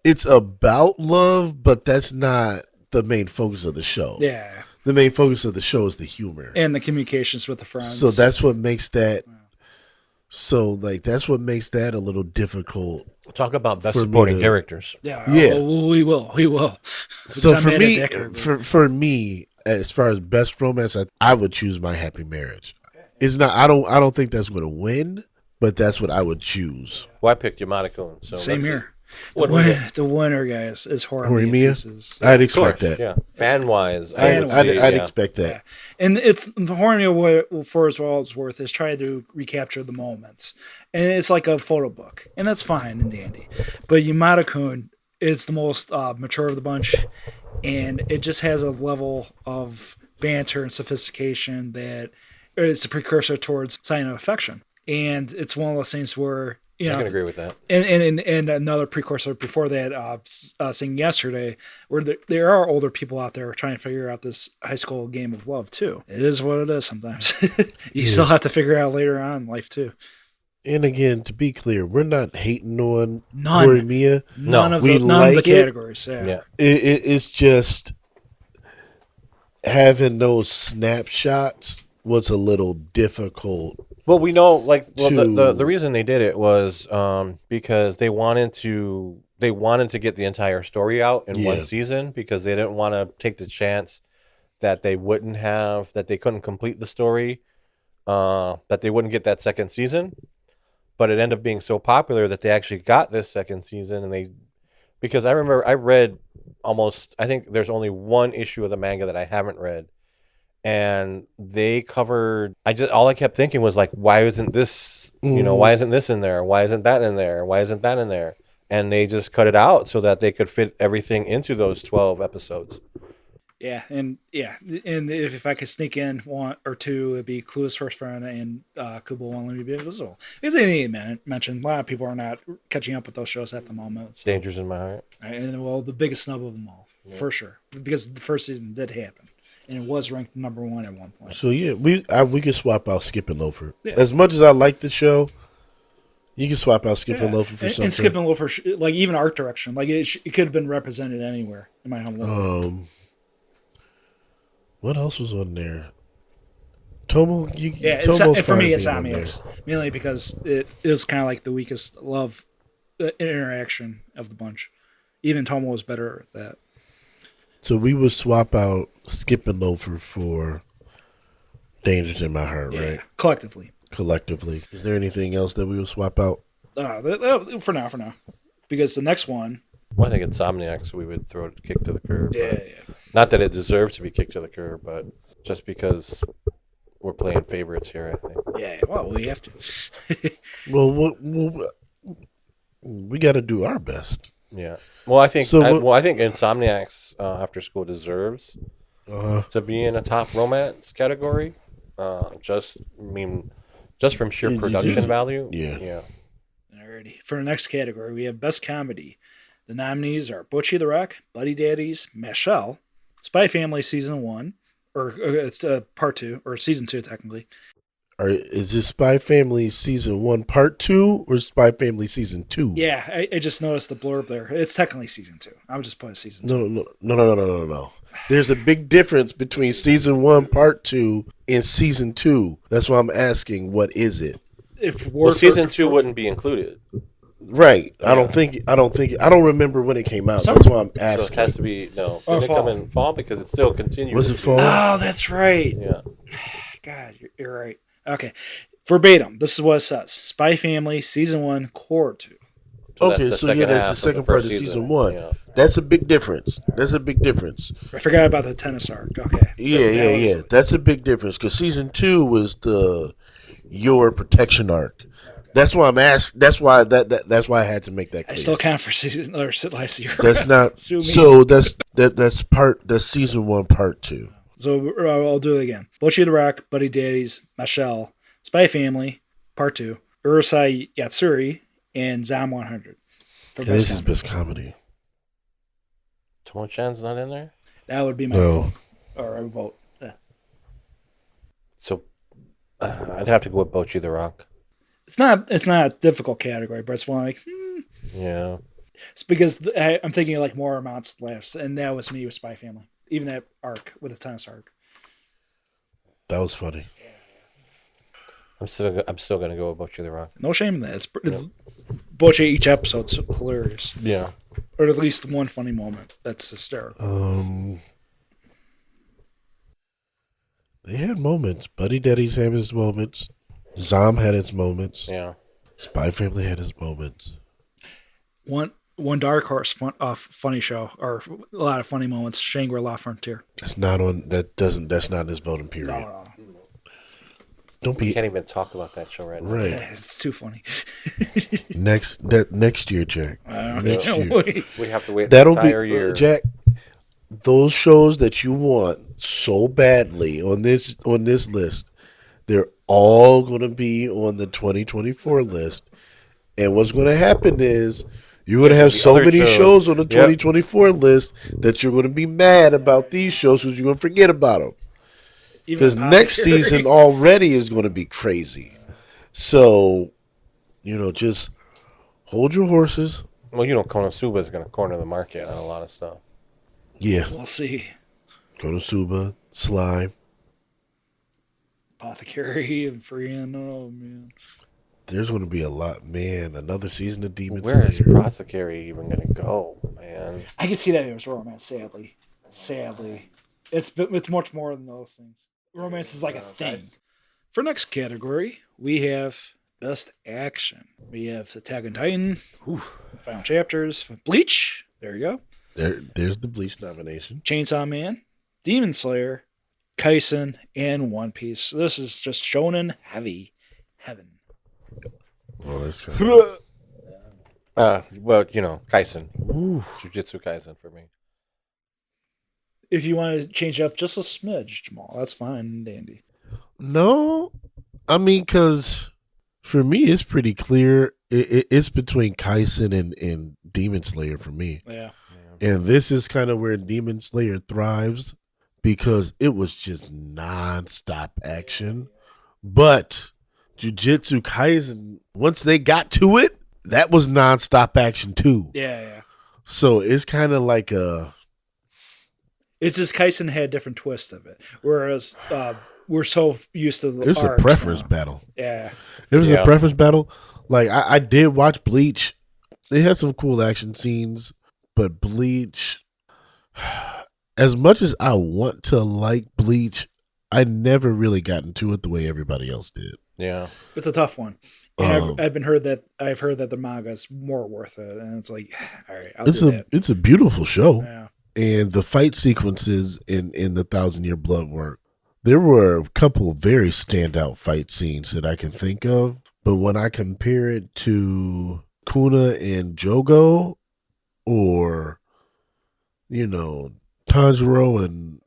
it's about love, but that's not the main focus of the show. Yeah. The main focus of the show is the humor. And the communications with the friends. So that's what makes that that's what makes that a little difficult. Talk about best supporting characters. Yeah. We will. So for me, as far as best romance, I would choose My Happy Marriage. It's not. I don't think that's going to win, but that's what I would choose. Well, I picked Yamada-kun. So same here. The winner, guys, is Horimiya. I'd expect that. Yeah, fan wise, I'd expect that. Yeah. And it's Horimiya, for as well as worth, is trying to recapture the moments, and it's like a photo book, and that's fine and dandy. But Yamada-kun is the most mature of the bunch, and it just has a level of banter and sophistication that is a precursor towards sign of affection. And it's one of those things where I can agree with that. And another precursor before that, Singing Yesterday, where there are older people out there trying to figure out this high school game of love too. It is what it is sometimes. You still have to figure out later on in life too. And again, to be clear, we're not hating on Horimiya. None of the categories. Yeah. It's just having those snapshots was a little difficult. Well, we know, the reason they did it was because they wanted to get the entire story out in one season because they didn't want to take the chance that they couldn't complete the story, that they wouldn't get that second season. But it ended up being so popular that they actually got this second season, because I remember I read I think there's only one issue of the manga that I haven't read. And they covered. All I kept thinking was like, why isn't this? Why isn't this in there? Why isn't that in there? Why isn't that in there? And they just cut it out so that they could fit everything into those 12 episodes. Yeah, and if I could sneak in one or two, it'd be Clueless First Friend and Kubo Won't Let Me Be Invisible. Because they need to mention a lot of people are not catching up with those shows at the moment. So. Dangers in My Heart. And the biggest snub of them all, for sure, because the first season did happen. And it was ranked number one at one point. So yeah, we could swap out Skip and Loafer. Yeah. As much as I like the show, you can swap out Skip and Loafer for something. And Skip and Loafer, like even art direction, like it could have been represented anywhere in my home. What else was on there? Tomo. For me, it's Insomniacs, mainly because it is kind of like the weakest love interaction of the bunch. Even Tomo was better at that. So we would swap out Skip and Loafer for Dangers in My Heart, right? Collectively. Is there anything else that we would swap out? For now. Because the next one... Well, I think Insomniacs we would throw a kick to the curb. Yeah. Not that it deserves to be kicked to the curb, but just because we're playing favorites here, I think. Yeah, well, we have to. Well, we got to do our best. Yeah. Well, I think Insomniacs After School deserves to be in a top romance category. Just from sheer Yeah, you production just- value. yeah. Yeah. Alrighty. For the next category, we have Best Comedy. The nominees are Butchie the Rock, Buddy Daddies, Michelle, Spy Family Season 1, or it's Part 2, or Season 2 technically. Is this Spy Family Season 1 Part 2 or Spy Family Season 2? Yeah, I just noticed the blurb there. It's technically Season 2. I would just put it Season 2. No. There's a big difference between Season 1 Part 2 and Season 2. That's why I'm asking, what is it? Well, Season 2 wouldn't be included. Right. Yeah. I don't remember when it came out. That's why I'm So it asking. has to be, no. Or Didn't it come fall. in fall? Because it still continues. Was it fall? Oh, that's right. Yeah. God, you're right. Okay. Verbatim, this is what it says. Spy Family Season 1, Core 2. Okay, that's so the yeah, that's half the of second the part first of Season 1. Yeah. That's a big difference. I forgot about the tennis arc. Okay. Yeah. That's a big difference because Season 2 was your protection arc. That's why I'm asked. That's why I had to make that clear. I still count for season or last year. That's not. Sue me. So that's Season 1 Part 2. So I'll do it again. Butchie the Rock, Buddy Daddies, Michelle, Spy Family, Part 2, Urusei Yatsuri, and Zom 100. For Yeah, this best is comedy. best comedy. Tomo-chan's not in there? That would be my No. vote. Or I would vote. Yeah. So I'd have to go with Bocchi the Rock. It's not a difficult category, but it's one like Yeah. it's because I'm thinking like more amounts of laughs, and that was me with Spy Family. Even that arc with the tennis arc. That was funny. I'm still gonna go with Bocchi the Rock. No shame in that. It's Butchie each episode's hilarious, Yeah. or at least one funny moment that's hysterical. They had moments. Buddy Daddy's had his moments. Zom had his moments. Yeah. Spy Family had his moments. One dark horse funny show or a lot of funny moments. Shangri-La Frontier. That's not on. That's not in this voting period. No. Don't We be can't even talk about that show right now. right. It's too funny. Next year, Jack. Next Can't year. wait. We have to wait That'll the be entire year. Jack. Those shows that you want so badly on this list, they're all going to be on the 2024 list. And what's going to happen is you're going to have The so other many shows. shows on the Yep. 2024 list that you're going to be mad about these shows because you're going to forget about them. Because next season already is going to be crazy. So, just hold your horses. Well, Konosuba is going to corner the market on a lot of stuff. Yeah. We'll see. Konosuba, Slime. Apothecary and Freehan. Oh man. There's going to be a lot, man. Another season of Demon Where is Slayer. Apothecary even going to go, man? I can see that it was romance. Sadly, it's much more than those things. Romance is like a thing. For next category, we have best action. We have Attack on Titan, Final Chapters, Bleach. There you go. There's the Bleach nomination. Chainsaw Man, Demon Slayer, Kaisen, and One Piece. This is just shonen heavy heaven. Well, that's kind of... Kaisen. Ooh. Jujutsu Kaisen for me. If you want to change up just a smidge, Jamal, that's fine and dandy. No, I mean, because for me, it's pretty clear. It's between Kaisen and Demon Slayer for me. Yeah. And this is kind of where Demon Slayer thrives because it was just nonstop action. But Jujutsu Kaisen, once they got to it, that was nonstop action too. Yeah. So it's kind of like a... It's just Kaisen had a different twist of it. Whereas we're so used to the It's a arcs preference now. battle. Yeah. It was Yeah. a preference battle. Like I did watch Bleach. They had some cool action scenes, but Bleach, as much as I want to like Bleach, I never really got into it the way everybody else did. Yeah. It's a tough one. And I've heard that the manga is more worth it. And it's like, all right, I'll do that. It's a beautiful show. Yeah. And the fight sequences in the 1,000-Year Blood Work, there were a couple very standout fight scenes that I can think of. But when I compare it to Kuna and Jogo, or Tanjiro and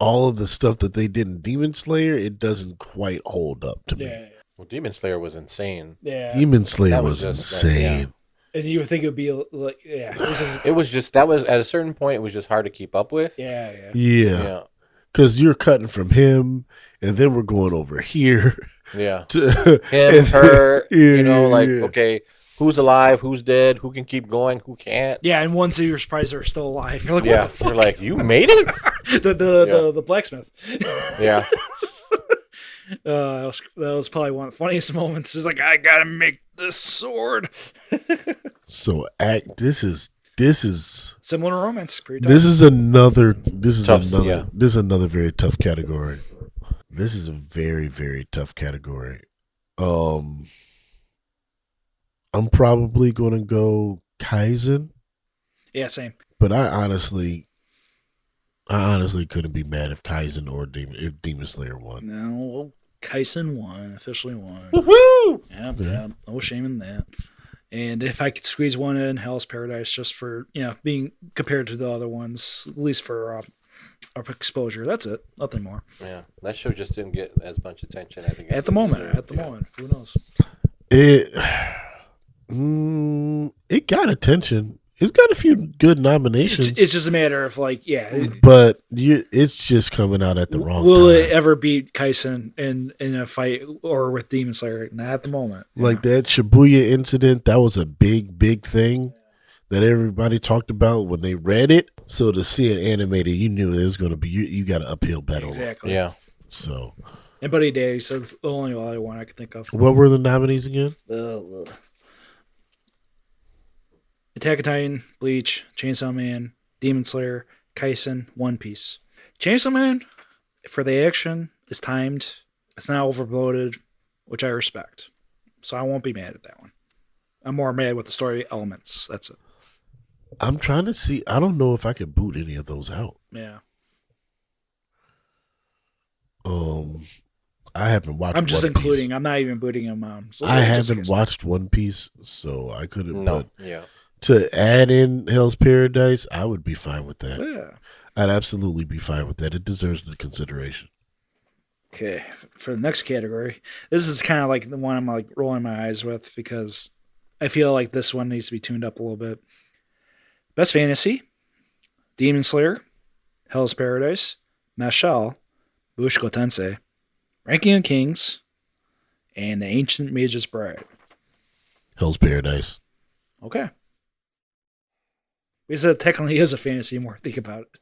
all of the stuff that they did in Demon Slayer, it doesn't quite hold up to me. Yeah. Well, Demon Slayer was insane. Yeah. Demon Slayer That was was just, insane. And you would think it would be like, yeah. It was just that was at a certain point. It was just hard to keep up with. Yeah. Yeah. Because you're cutting from him, and then we're going over here. Yeah. To Him, her, like, yeah. okay, who's alive, who's dead, who can keep going, who can't. Yeah, and once you're surprised they're still alive. You're like, Yeah, what the fuck? you're like, you made it? the blacksmith. Yeah. That was probably one of the funniest moments. Is like, I gotta make this sword. So this is Similar to romance. Pretty this is another very tough category. This is a very, very tough category. I'm probably going to go Kaizen. Yeah, same. But I honestly couldn't be mad if Kaizen or Demon Slayer won. No, well, Kaisen won, officially won. Woohoo! Yeah, no shame in that. And if I could squeeze one in, Hell's Paradise, just for being compared to the other ones, at least for our exposure. That's it. Nothing more. Yeah, that show just didn't get as much attention. I think At the moment, who knows? It got attention. It's got a few good nominations. It's just a matter of but it's just coming out at the wrong will time. it ever beat Kaisen in a fight or with Demon Slayer? Not at the moment. Like that Shibuya incident, that was a big thing that everybody talked about when they read it. So to see it animated, you knew it was going to be you got an uphill battle. Exactly. Yeah. So. And Buddy Day says the only other one I could think of. What were the nominees again? Attack on Titan, Bleach, Chainsaw Man, Demon Slayer, Kaisen, One Piece. Chainsaw Man, for the action, is timed. It's not overloaded, which I respect. So I won't be mad at that one. I'm more mad with the story elements. That's it. I'm trying to see. I don't know if I could boot any of those out. Yeah. I haven't watched. I'm just One including. Piece. I'm not even booting them out. I haven't watched One Piece, so I couldn't. No. But Yeah. to add in Hell's Paradise, I would be fine with that. Yeah. I'd absolutely be fine with that. It deserves the consideration. Okay, for the next category, this is kind of like the one I'm like rolling my eyes with because I feel like this one needs to be tuned up a little bit. Best Fantasy, Demon Slayer, Hell's Paradise, Mashal, Bushko Tensei, Ranking of Kings, and The Ancient Mage's Bride. Hell's Paradise. Okay. We said technically is a fantasy more. Think about it.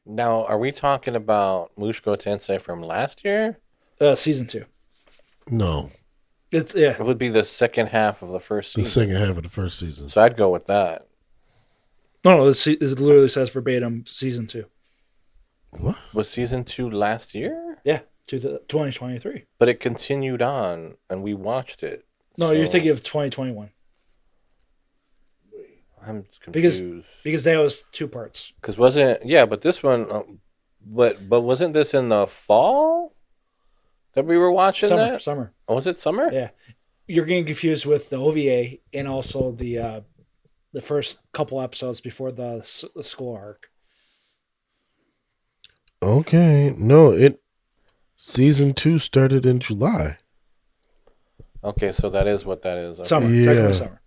Now, are we talking about Mushko Tensei from last year? Season 2. No, It's It would be the second half of the first the season. second half of the first season. So I'd go with that. No, it literally says verbatim Season 2. What? Was season 2 last year? Yeah, to the 2023. But it continued on, and we watched it. No, So you're thinking of 2021 I'm confused. because that was 2 parts. Because but this one, but wasn't this in the fall that we were watching that? Summer. Oh, was it summer? Yeah, you're getting confused with the OVA and also the first couple episodes before the school arc. Okay, no, season 2 started in July. Okay, so that is what that is. Okay. Summer, Yeah. technically summer.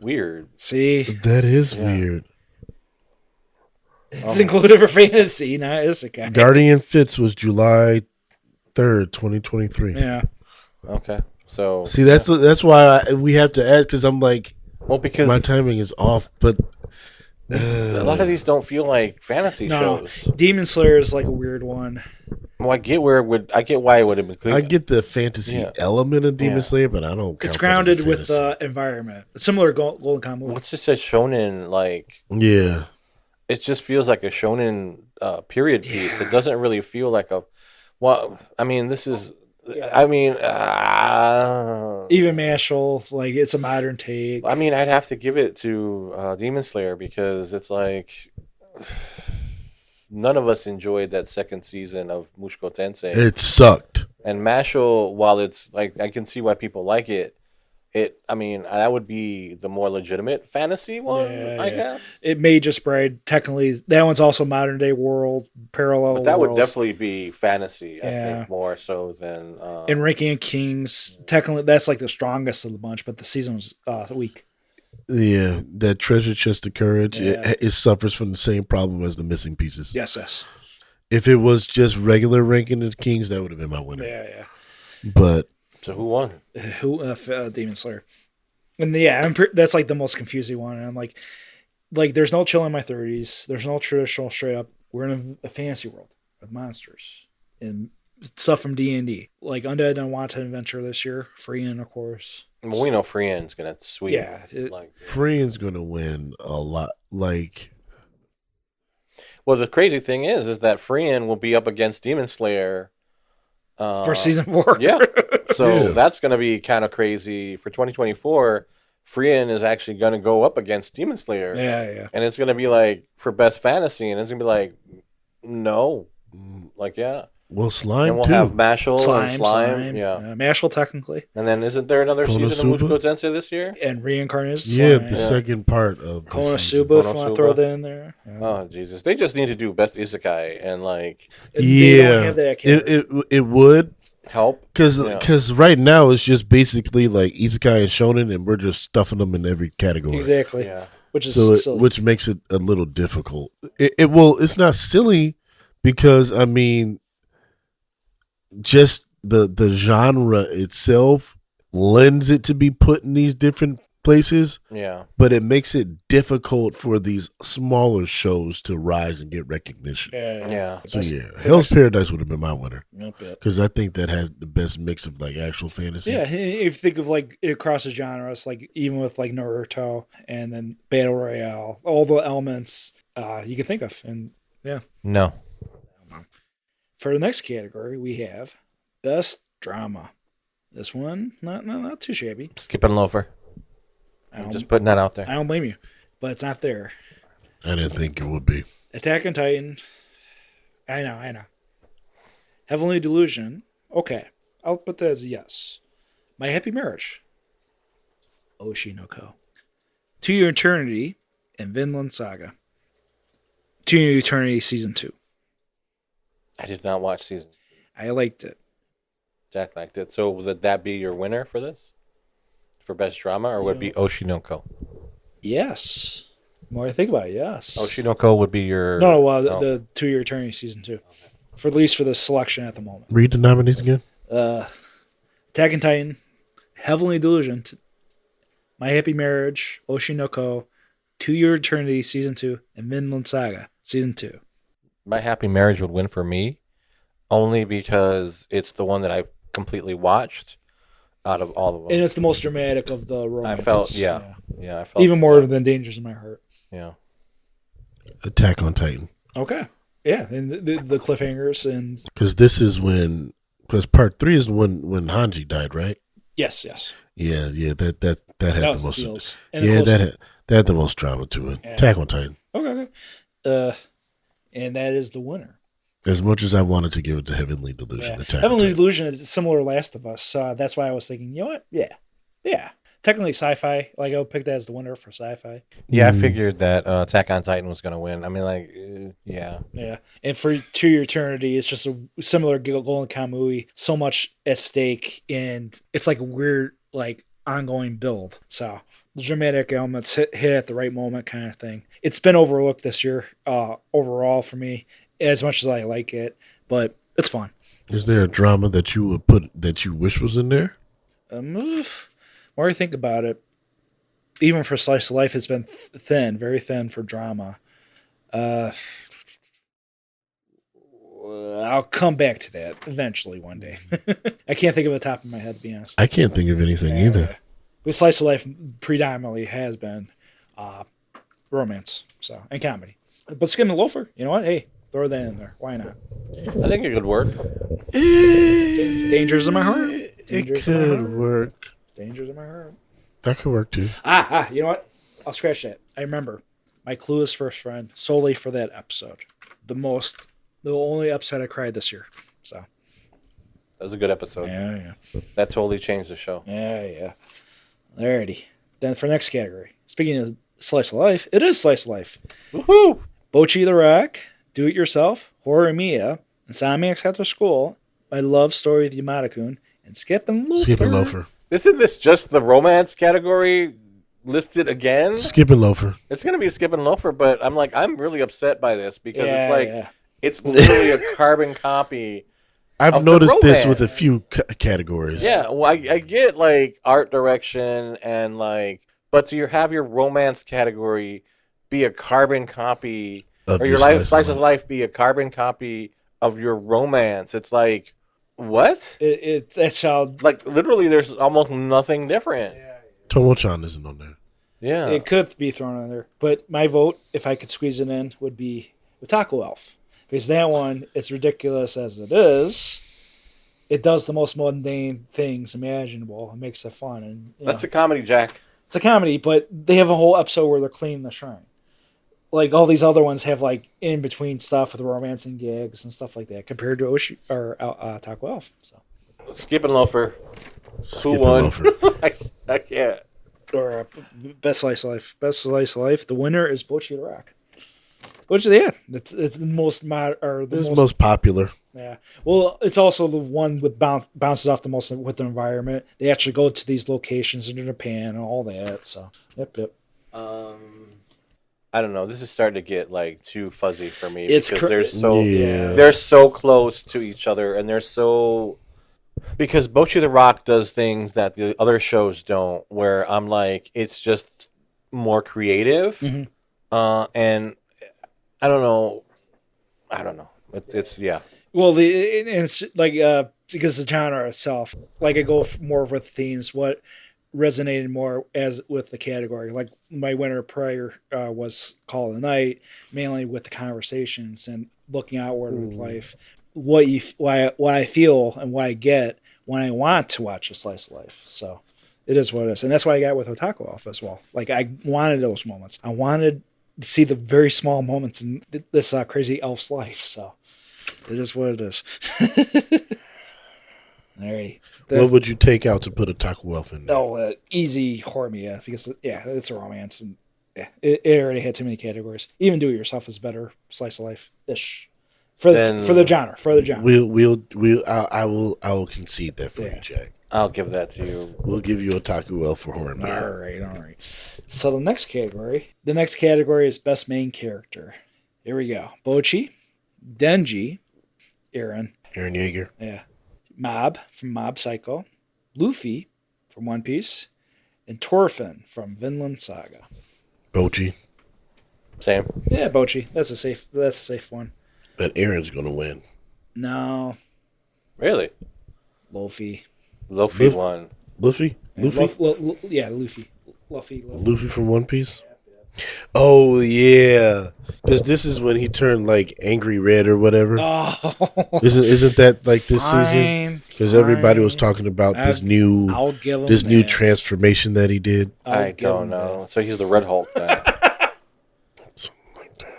Weird. See, That is Yeah. weird. it's included for fantasy, not isekai. Guardian Fits was July 3rd, 2023. Yeah, Okay, so See, that's why we have to add because I'm like well because my timing is off, but a lot of these don't feel like fantasy no, shows. Demon Slayer is like a weird one. Well, I get why it would have been. I get the fantasy Yeah. element of Demon Yeah. Slayer, but I don't. Count It's that grounded as with fantasy. the environment. Similar to Golden Kamuy. What's this a shonen like? Yeah, It just feels like a shonen period piece. It doesn't really feel like a. Well, I mean, this is. I mean, Even Mashal, like it's a modern take. I'd have to give it to Demon Slayer because it's like none of us enjoyed that second season of Mushko Tensei. it sucked. And Mashal, while it's like I can see why people like it, I mean, that would be the more legitimate fantasy one, I guess. It may just braid technically. That one's also modern day world, parallel But that would worlds. definitely be fantasy, I Yeah. think, more so than. In Ranking of Kings, technically that's like the strongest of the bunch, but the season was weak. Yeah, that treasure chest of courage, Yeah. it suffers from the same problem as the missing pieces. Yes. If it was just regular Ranking of Kings, that would have been my winner. Yeah. But So who won? Demon Slayer. And that's like the most confusing one. And I'm like there's no chill in my 30s. There's no traditional straight up. We're in a fantasy world with monsters and stuff from D&D, like Undead and Unwanted Adventure this year. Freeing, of course. Well, we know Freehan's gonna sweep. Yeah, Freehan's gonna win a lot. Like, well, the crazy thing is that Freehan will be up against Demon Slayer for season 4. Yeah, so Yeah. that's gonna be kind of crazy for 2024. Freehan is actually gonna go up against Demon Slayer. Yeah. And it's gonna be like for best fantasy, and it's gonna be like, no, like yeah. well, Slime And we'll too. have Mashal Slime, and Slime, yeah. Mashal technically, And then isn't there another season of Konosuba? Mushoku Tensei this year? and reincarnated. Yeah, Slime. the second part of the season. Konosuba, if you want to throw Konosuba. that in there. Yeah. Oh Jesus! They just need to do best isekai and like They don't Yeah, have that it would help. because right now it's just basically like isekai and shonen, and we're just stuffing them in every category. Exactly. Yeah. Which is So silly. which makes it a little difficult. It's not silly because I mean, just the genre itself lends it to be put in these different places, Yeah. but it makes it difficult for these smaller shows to rise and get recognition. Yeah. So yeah, Hell's Paradise would have been my winner Yep. because I think that has the best mix of like actual fantasy. Yeah, if you think of like it crosses genres, like even with like Naruto and then Battle Royale, all the elements you can think of. And yeah, No. for the next category, we have Best Drama. This one, not too shabby. Skipping over. I'm just putting that out there. I don't blame you, but it's not there. I didn't think it would be. Attack on Titan. I know. Heavenly Delusion. Okay, I'll put that as a yes. My Happy Marriage. Oshinoko. To Your Eternity and Vinland Saga. To Your Eternity Season 2. I did not watch season. I liked it. Jack liked it. So would that be your winner for this? For best drama, or would it be Oshinoko? Yes. The more I think about it, yes. Oshinoko would be your The To Your Eternity Season 2. For at least for the selection at the moment. Read the nominees again. Attack on Titan, Heavenly Delusion, My Happy Marriage, Oshinoko, To Your Eternity Season 2, and Vinland Saga Season 2. My Happy Marriage would win for me, only because it's the one that I completely watched out of all of them. And it's the most dramatic of the romances. I felt, I felt Even more than Dangers in My Heart. Yeah. Attack on Titan. Okay. Yeah, and the cliffhangers and Because this is because part 3 is when Hanji died, right? yes. Yeah, that had That the was the most. feels. And Yeah, the close- that had the most drama to it. Yeah. Attack on Titan. Okay. And that is the winner. As much as I wanted to give it to Heavenly Delusion, Yeah. Attack on Heavenly Titan. Delusion is similar to Last of Us. That's why I was thinking, you know what? Yeah. Technically sci-fi. Like I would pick that as the winner for sci-fi. Yeah, I figured that Attack on Titan was going to win. I mean, like, yeah. Yeah. And for To Your Eternity, it's just a similar Golden Kamui. So much at stake, and it's like a weird, like ongoing build. So the dramatic elements hit at the right moment, kind of thing. It's been overlooked this year, overall for me, as much as I like it, but it's fun. Is there a drama that you would put that you wish was in there? More I think about it, even for Slice of Life, it's been thin, very thin for drama. I'll come back to that eventually one day. I can't think of the top of my head, to be honest. I can't think of anything either. But Slice of Life predominantly has been romance, and comedy. But Skim and Loafer, you know what? Hey, throw that in there. Why not? I think it could work. Dangers in My Heart. It could work. Dangers in My Heart. That could work too. You know what? I'll scratch that. I remember my Clueless First Friend solely for that episode. The only episode I cried this year. So That was a good episode. yeah. That totally changed the show. Yeah. Alrighty. Then for next category. Speaking of slice of life, it is slice of life. Woohoo! Bocchi the Rock, Do It Yourself, Horror Mia, Insomniacs After School, My Love Story with Yamada-kun, and Skip and Loafer. Skip and Loafer. Isn't this just the romance category listed again? Skip and Loafer. It's gonna be Skip and Loafer, but I'm really upset by this because Yeah, it's like yeah. it's literally a carbon copy. I've Of the noticed this romance. with a few categories. Yeah, well, I get like art direction and like, but to have your romance category be a carbon copy, Of or your your slice of life be a carbon copy of your romance. It's like, what? That's how Like literally, there's almost nothing different. Tomo-chan isn't on there. Yeah, it could be thrown on there. But my vote, if I could squeeze it in, would be Otaku Elf. Because that one, as ridiculous as it is, it does the most mundane things imaginable. It makes it fun. And that's a comedy, Jack. it's a comedy, but they have a whole episode where they're cleaning the shrine. Like all these other ones have like in between stuff with romance and gigs and stuff like that compared to Otaku Elf. So Skip and Loafer. Who Skip and won? Loafer. I can't. or best slice of life. Best slice of life. The winner is Bocchi the Rock. Which it's the most This is most popular. yeah. Well, it's also the one with bounces off the most with the environment. They actually go to these locations in Japan and all that. So yep. I don't know. This is starting to get like too fuzzy for me It's because Yeah. they're so close to each other and they're so because Bocchi the Rock does things that the other shows don't. Where I'm like, it's just more creative, Mhm. and I don't know. It's yeah. Well, it's like because the genre itself, like I go more with themes. What resonated more as with the category, like my winner prior was Call of the Night, mainly with the conversations and looking outward with life. What I feel and what I get when I want to watch a slice of life. So it is what it is, and that's why I got with Otaku Off as well. Like I wanted those moments. I wanted to see the very small moments in this crazy elf's life. So it is what it is. Alrighty. What would you take out to put a Taco Elf in there? Oh, easy horror Mia because it's a romance and it already had too many categories. Even Do It Yourself is better slice of life ish for the genre. I will concede that for you, Jack. I'll give that to you. We'll give you a Taco Elf for horror. All right. So the next category is best main character. Here we go. Bocchi, Denji, Eren, Yeager. yeah, Mob from Mob Psycho, Luffy from One Piece, and Thorfinn from Vinland Saga. Bocchi. Same. Yeah, Bocchi. That's a safe one. But Aaron's going to win. No, Really? Luffy. Luffy won. Luffy? Luffy. Luffy from One Piece? Oh, yeah. Because this is when he turned, like, angry red or whatever. Oh, Isn't that, like, this season? fine, Because everybody was fine. talking about I'll give him this new that. transformation that he did. I don't know. So he's the Red Hulk guy. Something like that.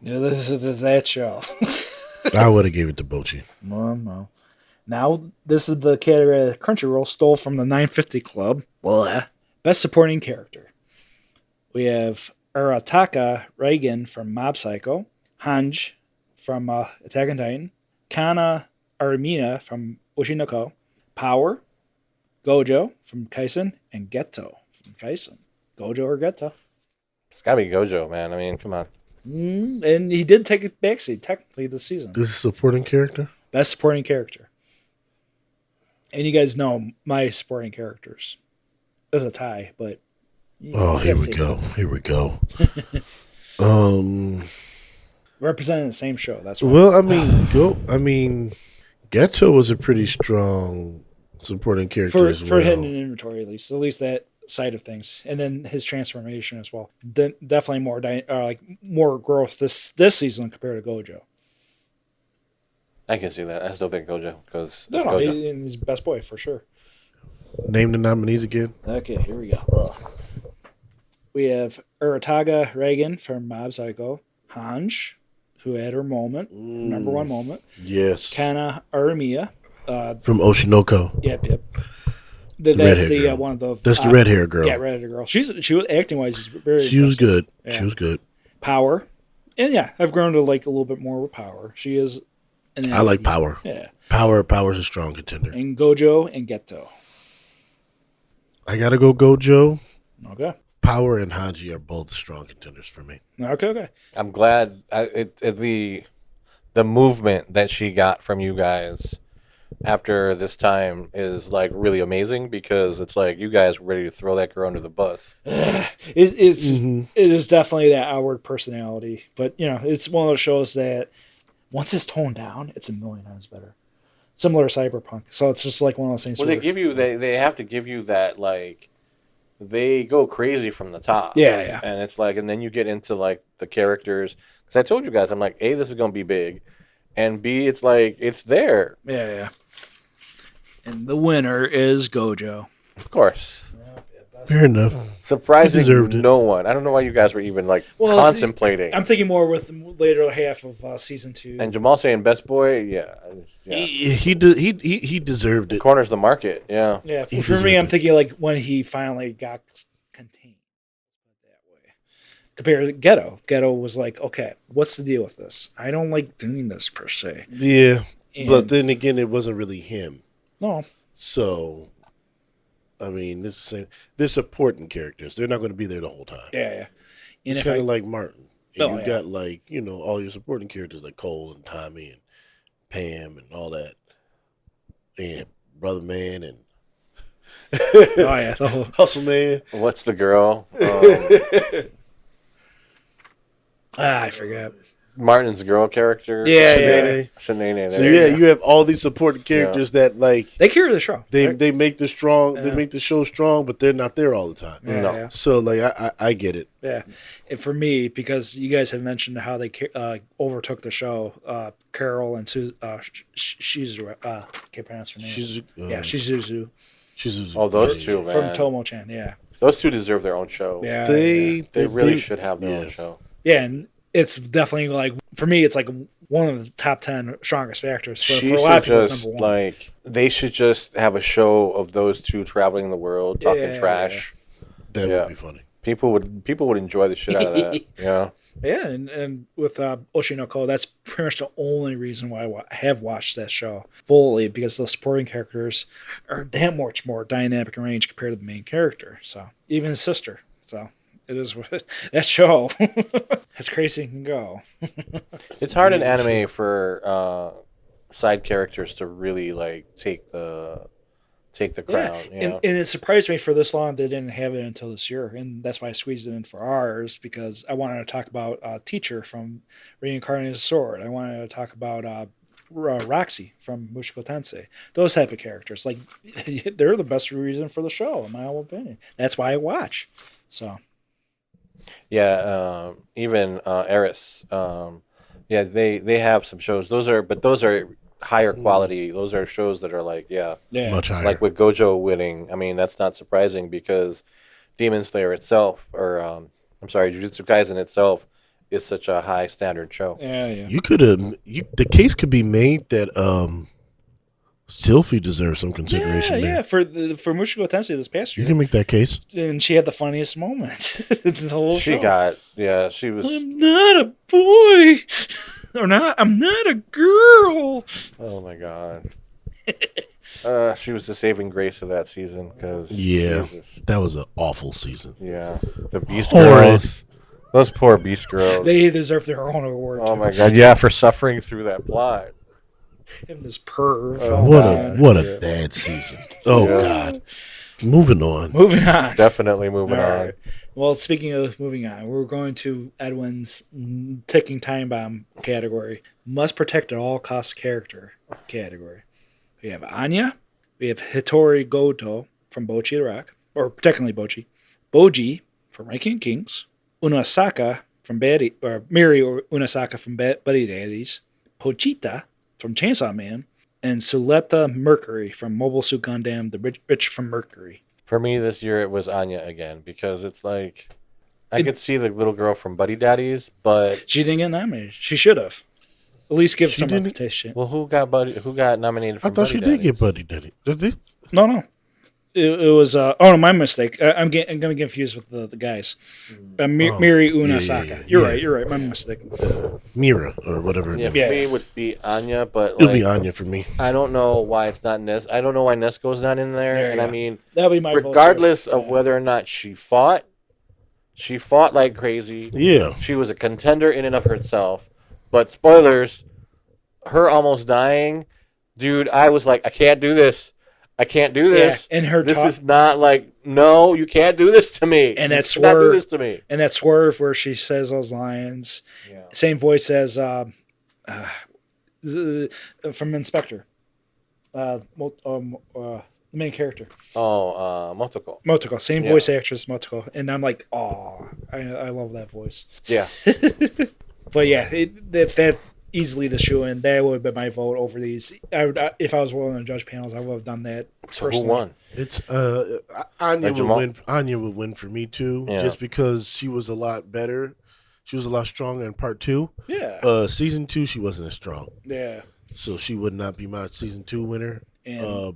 Yeah, this is that show. I would have gave it to Bocchi. No. Now, this is the category that Crunchyroll stole from the 950 Club. Blah. Best supporting character. We have Arataka Reigen from Mob Psycho, Hanj from Attack on Titan, Kana Armina from Oshinoko, Power, Gojo from Kaisen, and Geto from Kaisen. Gojo or Geto. It's gotta be Gojo, man. I mean, come on. And he did take a backseat technically this season. This is supporting character? Best supporting character. And you guys know my supporting characters. There's a tie, but Oh, here we go. Representing the same show. That's why. Well, I mean, Geto was a pretty strong supporting character as well. for hitting an inventory at least that side of things, and then his transformation as well. Definitely more growth this season compared to Gojo. I can see that. I still pick Gojo because No, Gojo. he's best boy for sure. Name the nominees again. Okay, here we go. We have Urataga Reagan from Mob Psycho, Hanj, who had her moment, number one moment. Yes. Kana Aramiya. From Oshinoko. Yep. That's redhead the girl. one of the. That's the red hair girl. Yeah, red hair girl. She was acting wise. She's very. She was impressive. good. Yeah. She was good. Power, and yeah, I've grown to like a little bit more with Power. She is. I like Power. Yeah. Power's a strong contender. And Gojo and Geto. I gotta go Gojo. Okay. Power and Haji are both strong contenders for me. Okay. I'm glad the movement that she got from you guys after this time is like really amazing because it's like you guys were ready to throw that girl under the bus. It is definitely that outward personality, but it's one of those shows that once it's toned down, it's a million times better. Similar to Cyberpunk, so it's just like one of those things. Well, they have to give you that like they go crazy from the top. Yeah. And it's like, and then you get into like the characters because I told you guys I'm like A, this is gonna be big, and B, it's like it's there. Yeah. And the winner is Gojo. Of course. Fair enough. Surprising He deserved it. no one. I don't know why you guys were even like contemplating. I'm thinking more with the later half of season 2. And Jamal saying best boy, yeah. He deserved it. Corners the market, yeah. Yeah, He for me, deserved I'm it. thinking like when he finally got contained that way. Compared to Ghetto. Ghetto was like, okay, what's the deal with this? I don't like doing this per se. Yeah, And- but then again, it wasn't really him. No. So, I mean, it's the same. They're supporting characters. They're not going to be there the whole time. Yeah. And It's if kind I, of like Martin. And Oh, you yeah. got like, all your supporting characters like Cole and Tommy and Pam and all that. And Brother Man and oh yeah, the whole, Hustle Man. What's the girl? I forget. Martin's girl character. Yeah, Shanae. Shanae. So there you go. you have all these supporting characters that like They carry the show. they make the strong they Yeah. make the show strong, but they're not there all the time. No. Yeah. So like I get it. Yeah, and for me, because you guys have mentioned how they overtook the show, Carol and Shizu, can't pronounce her name. Shizuzu She's Oh, those two, man. from Tomo-chan. Yeah, Those two deserve their own show. yeah, They really should have their own show. yeah, and it's definitely like for me, it's like one of the top 10 strongest factors. But She for a lot of should people, it's just number one. like they should just have a show of those two traveling the world talking Yeah. trash. That Yeah. would be funny. People would enjoy the shit out of that. Yeah. Yeah, and with Oshinoko, that's pretty much the only reason why I have watched that show fully, because those supporting characters are damn much more dynamic and range compared to the main character. So even his sister. So it is what that show as crazy as it can go. It's hard in anime for side characters to really like take the crown. You know? And it surprised me for this long they didn't have it until this year, and that's why I squeezed it in for ours, because I wanted to talk about Teacher from Reincarnated Sword. I wanted to talk about Roxy from Mushoku Tensei. Those type of characters, like they're the best reason for the show, in my own opinion. That's why I watch. So Yeah, even Eris. Yeah, they have some shows. Those are higher quality. Those are shows that are like yeah, Much higher. like with Gojo winning. I mean, that's not surprising because Demon Slayer itself, or I'm sorry, Jujutsu Kaisen itself, is such a high standard show. yeah. You could have the case could be made that Sylphie deserves some consideration there. Yeah, for Mushoku Tensei this past You year, can make that case. and she had the funniest moment. The whole She show. she was. I'm not a boy, or not. I'm not a girl. Oh my god. She was the saving grace of that season because Jesus. That was an awful season. Yeah, the Beast Horrid. Girls. Those poor Beast Girls. They deserve their own award. Oh too. my god, yeah, for suffering through that plot. Him, this perv. Oh, What God. a bad season. Oh Yeah. God. Moving on. Moving on. Definitely moving All on. right. Well, speaking of moving on, we're going to Edwin's ticking time bomb category. Must protect at all costs character category. We have Anya. We have Hitori Goto from Bocchi the Rock, or technically Bocchi. Boji from Ranking Kings. Unasaka from Miri or Unasaka from Buddy Daddies. Pochita from Chainsaw Man. And Suletta Mercury from Mobile Suit Gundam, the Rich from Mercury. For me this year it was Anya again because it's like I could see the little girl from Buddy Daddies, but She didn't get nominated. She should have. At least give She some didn't? reputation. well, who got nominated I from thought Buddy she did Daddies? get Buddy Daddy. No. It was oh no, my mistake. I'm going to get confused with the guys. Miri Unasaka. You're right. My mistake. Mira or whatever. Yeah, for Yeah. me it would be Anya, but It'll be like Anya for me. I don't know why it's not I don't know why Nesco's not in there. There And you I go. mean, That'll be my vote, too. regardless of Yeah. whether or not she fought like crazy. Yeah. She was a contender in and of herself. But spoilers, her almost dying, dude, I was like, I can't do this. I can't do this. Yeah, and her this is not like, no, you can't do this to me. And you that's cannot do where- this to me. And that swerve where she says those lines, Yeah. same voice as from Inspector, the main character, Motoko. Motoko. Same Yeah. voice actress, Motoko. And I'm like, oh, I love that voice. Yeah. But yeah, that easily the shoe in. That would have been my vote over these. If I was willing to judge panels, I would have done that. So who personally. won? It's Anya would Jamal? win. Anya would win for me too, Yeah. just because she was a lot better. She was a lot stronger in part 2. Yeah. Season 2, she wasn't as strong, Yeah. so she would not be my season 2 winner. And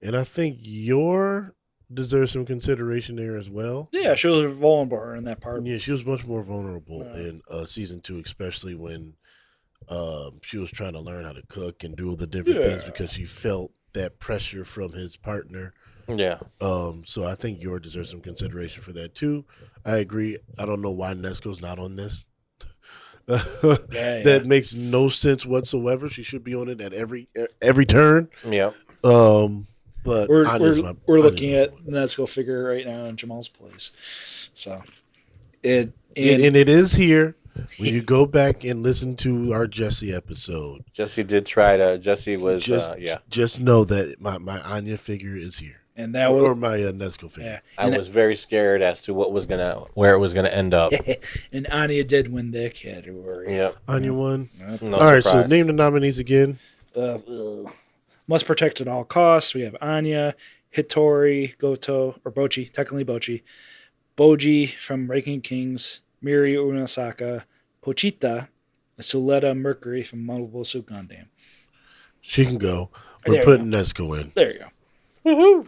And I think your deserves some consideration there as well. yeah, she was vulnerable in that part. Yeah, she was much more vulnerable Yeah. in season 2, especially when she was trying to learn how to cook and do all the different things Yeah. because she felt that pressure from his partner. Yeah. So I think Yor deserves some consideration for that too. I agree. I don't know why Nesco's not on this. That makes no sense whatsoever. She should be on it at every turn. Yeah. But We're Anya's looking my- at let's go figure right now in Jamal's place. So and it is here. When you go back and listen to our Jesse episode, Jesse was just know that my Anya figure is here, and that or was my Nesco figure. yeah. I was very scared as to where it was gonna end up. And Anya did win that category. Yep. Anya won. No All right, so surprise. name the nominees again. Must protect at all costs. We have Anya, Hitori, Goto, or Bochi, technically Boji from Ranking Kings, Miri Unasaka, Pochita, Suleta Mercury from Mobile Suit Gundam. She can go. There We're you putting Nesco in. There you go. Woohoo!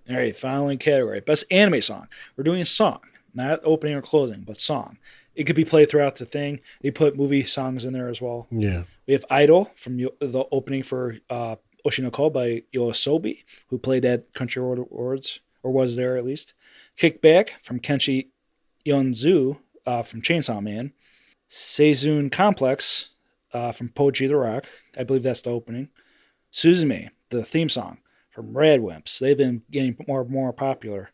All right, following category. Best anime song. We're doing a song, not opening or closing, but song. It could be played throughout the thing. They put movie songs in there as well. Yeah. We have Idol from the opening for Oshinoko by Yoasobi, who played at Crunchyroll Awards, or was there at least. Kickback from Kenshi Yonzu from Chainsaw Man. Seizun Complex from Poji the Rock. I believe that's the opening. Suzume, the theme song from Rad Wimps. They've been getting more popular.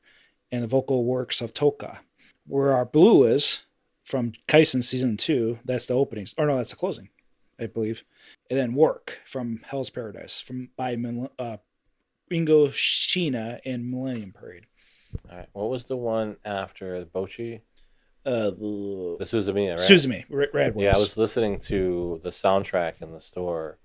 And the vocal works of Toka. Where Our Blue Is from Kaisen Season 2. That's the opening. Or no, that's the closing, I believe. And then Work from Hell's Paradise by Ringo Shina and Millennium Parade. All right. What was the one after the Bochi? The The Suzumiya, right? Suzume, Rad Wimps. Yeah, I was listening to the soundtrack in the store,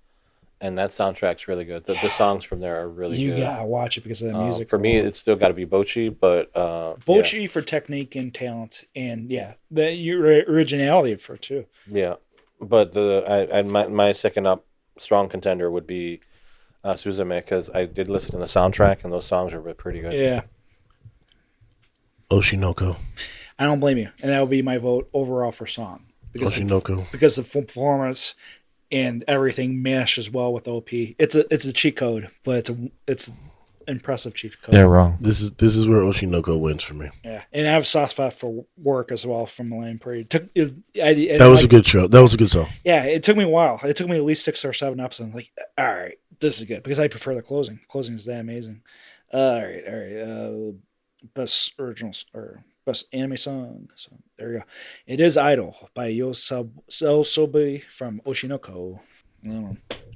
and that soundtrack's really good. The songs from there are really You good. gotta watch it because of the music. For me, it's still got to be Bochi, but Bochi for technique and talent, and your originality for it too. Yeah, but my second up strong contender would be Suzume, because I did listen to the soundtrack and those songs are pretty good. Yeah, Oshinoko. I don't blame you, and that would be my vote overall for song Oshinoko. because the performance and everything meshes well with OP. It's a cheat code, but it's impressive cheat code. They're wrong. This is where Oshinoko wins for me. Yeah, and I have a soft spot for Work as well from Millennium Parade. That was a good show. That was a good song. Yeah, it took me a while. It took me at least 6 or 7 episodes. I'm like, all right, this is good because I prefer the closing. Closing is that amazing. All right. Best originals or best anime song. So there you go. It is Idol by Yoasobi from Oshinoko.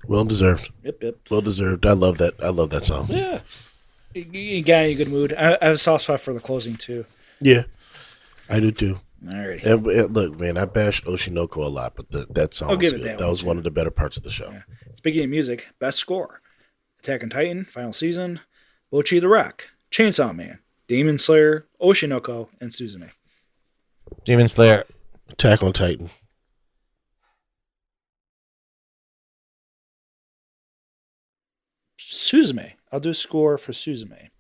Well deserved. Yep. Well deserved. I love that. I love that song. Yeah. You got in a good mood. I have a soft spot for the closing too. Yeah, I do too. All right. And look, man, I bashed Oshinoko a lot, but that song I'll was give it good. that That one, was too. one of the better parts of the show. Yeah. Speaking of music, best score: Attack on Titan, Final Season, Bochi the Rock, Chainsaw Man, Demon Slayer, Oshinoko, and Suzume. Demon Slayer. Attack on Titan. Suzume. I'll do score for Suzume.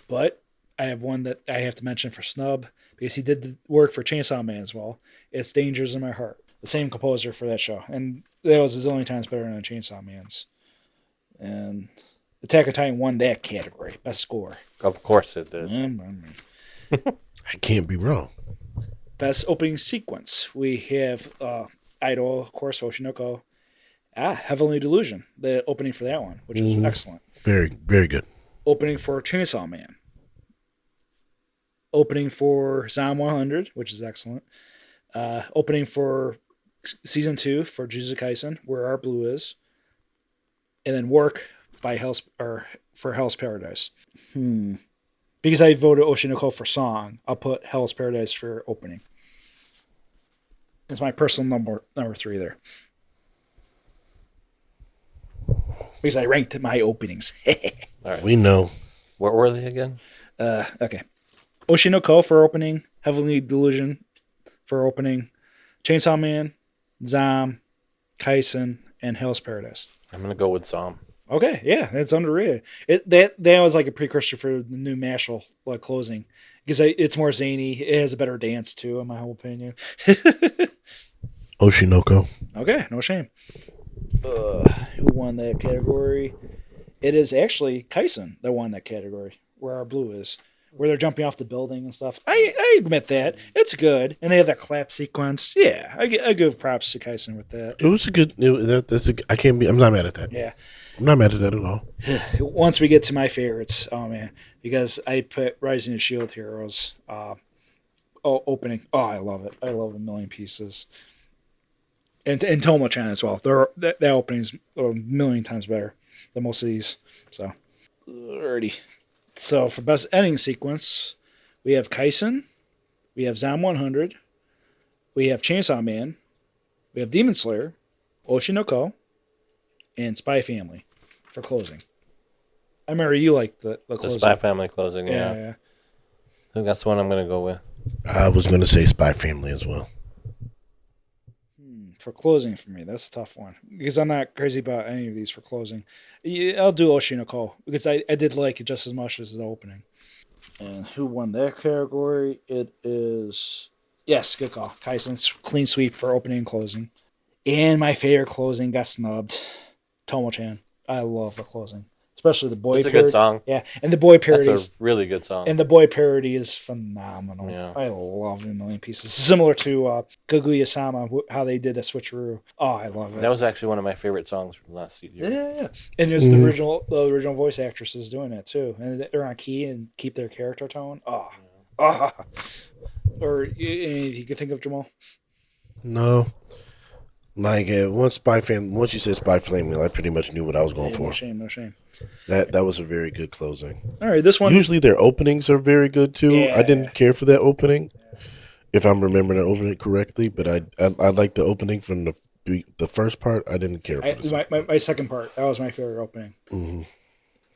But I have one that I have to mention for snub because he did the work for Chainsaw Man as well. It's Dangers in My Heart. The same composer for that show. And that was his only times better than Chainsaw Man's. And Attack on Titan won that category. Best score. Of course it did. I can't be wrong. Best opening sequence. We have Idol, of course, Oshinoko. Heavenly Delusion. The opening for that one, which is excellent. Very, very good. Opening for Chainsaw Man. Opening for Zom 100, which is excellent. Opening for Season 2 for Jujutsu Kaisen, Where Our Blue Is. And then Work by for Hell's Paradise. Because I voted Oshinoko for song, I'll put Hell's Paradise for opening. It's my personal number 3 there. Because I ranked my openings. All right. We know. What were they again? Okay. Oshinoko for opening, Heavenly Delusion for opening, Chainsaw Man, Zom, Kaisen, and Hell's Paradise. I'm gonna go with Zom. Okay, yeah, it's underrated. That was like a precursor for the new Mashal closing because it's more zany. It has a better dance too, in my humble opinion. Oshinoko. Okay, no shame. Who won that category? It is actually Kaisen that won that category. Where Our Blue Is, where they're jumping off the building and stuff. I admit that it's good, and they have that clap sequence. Yeah, I give props to Kaisen with that. It was a good. I can't be. I'm not mad at that. Yeah. I'm not mad at that at all. Once we get to my favorites, oh man, because I put Rising of Shield Heroes opening. Oh, I love it. I love a million pieces. And Tomo-chan as well. That opening's a million times better than most of these. So, alrighty. So for best ending sequence, we have Kaisen, we have Zom 100, we have Chainsaw Man, we have Demon Slayer, Oshinoko, and Spy Family for closing. I remember you liked the closing. The Spy Family closing, yeah. Yeah. I think that's the one I'm going to go with. I was going to say Spy Family as well. For closing for me, that's a tough one. Because I'm not crazy about any of these for closing. I'll do Oshinoko, because I did like it just as much as the opening. And who won that category? It is... Yes, good call. Kaisen's clean sweep for opening and closing. And my favorite closing got snubbed. Tomo-chan. I love the closing. Especially the boy It's a parody. good song. Yeah, and the boy parody. That's a really good song. And the boy parody is phenomenal. Yeah. I love it a million pieces. Similar to Kaguya-sama, how they did the switcheroo. Oh, I love it. That was actually one of my favorite songs from last year. Yeah. And there's the original voice actresses doing it too. And they're on key and keep their character tone. Oh. Yeah. Or you could think of Jamaal? No. Like once you said Spy Family, I pretty much knew what I was going for. No shame. That was a very good closing. All right, this one. Usually their openings are very good too. Yeah. I didn't care for that opening, if I'm remembering the opening correctly. But I like the opening from the first part. I didn't care for the second. My second part. That was my favorite opening. Mm-hmm.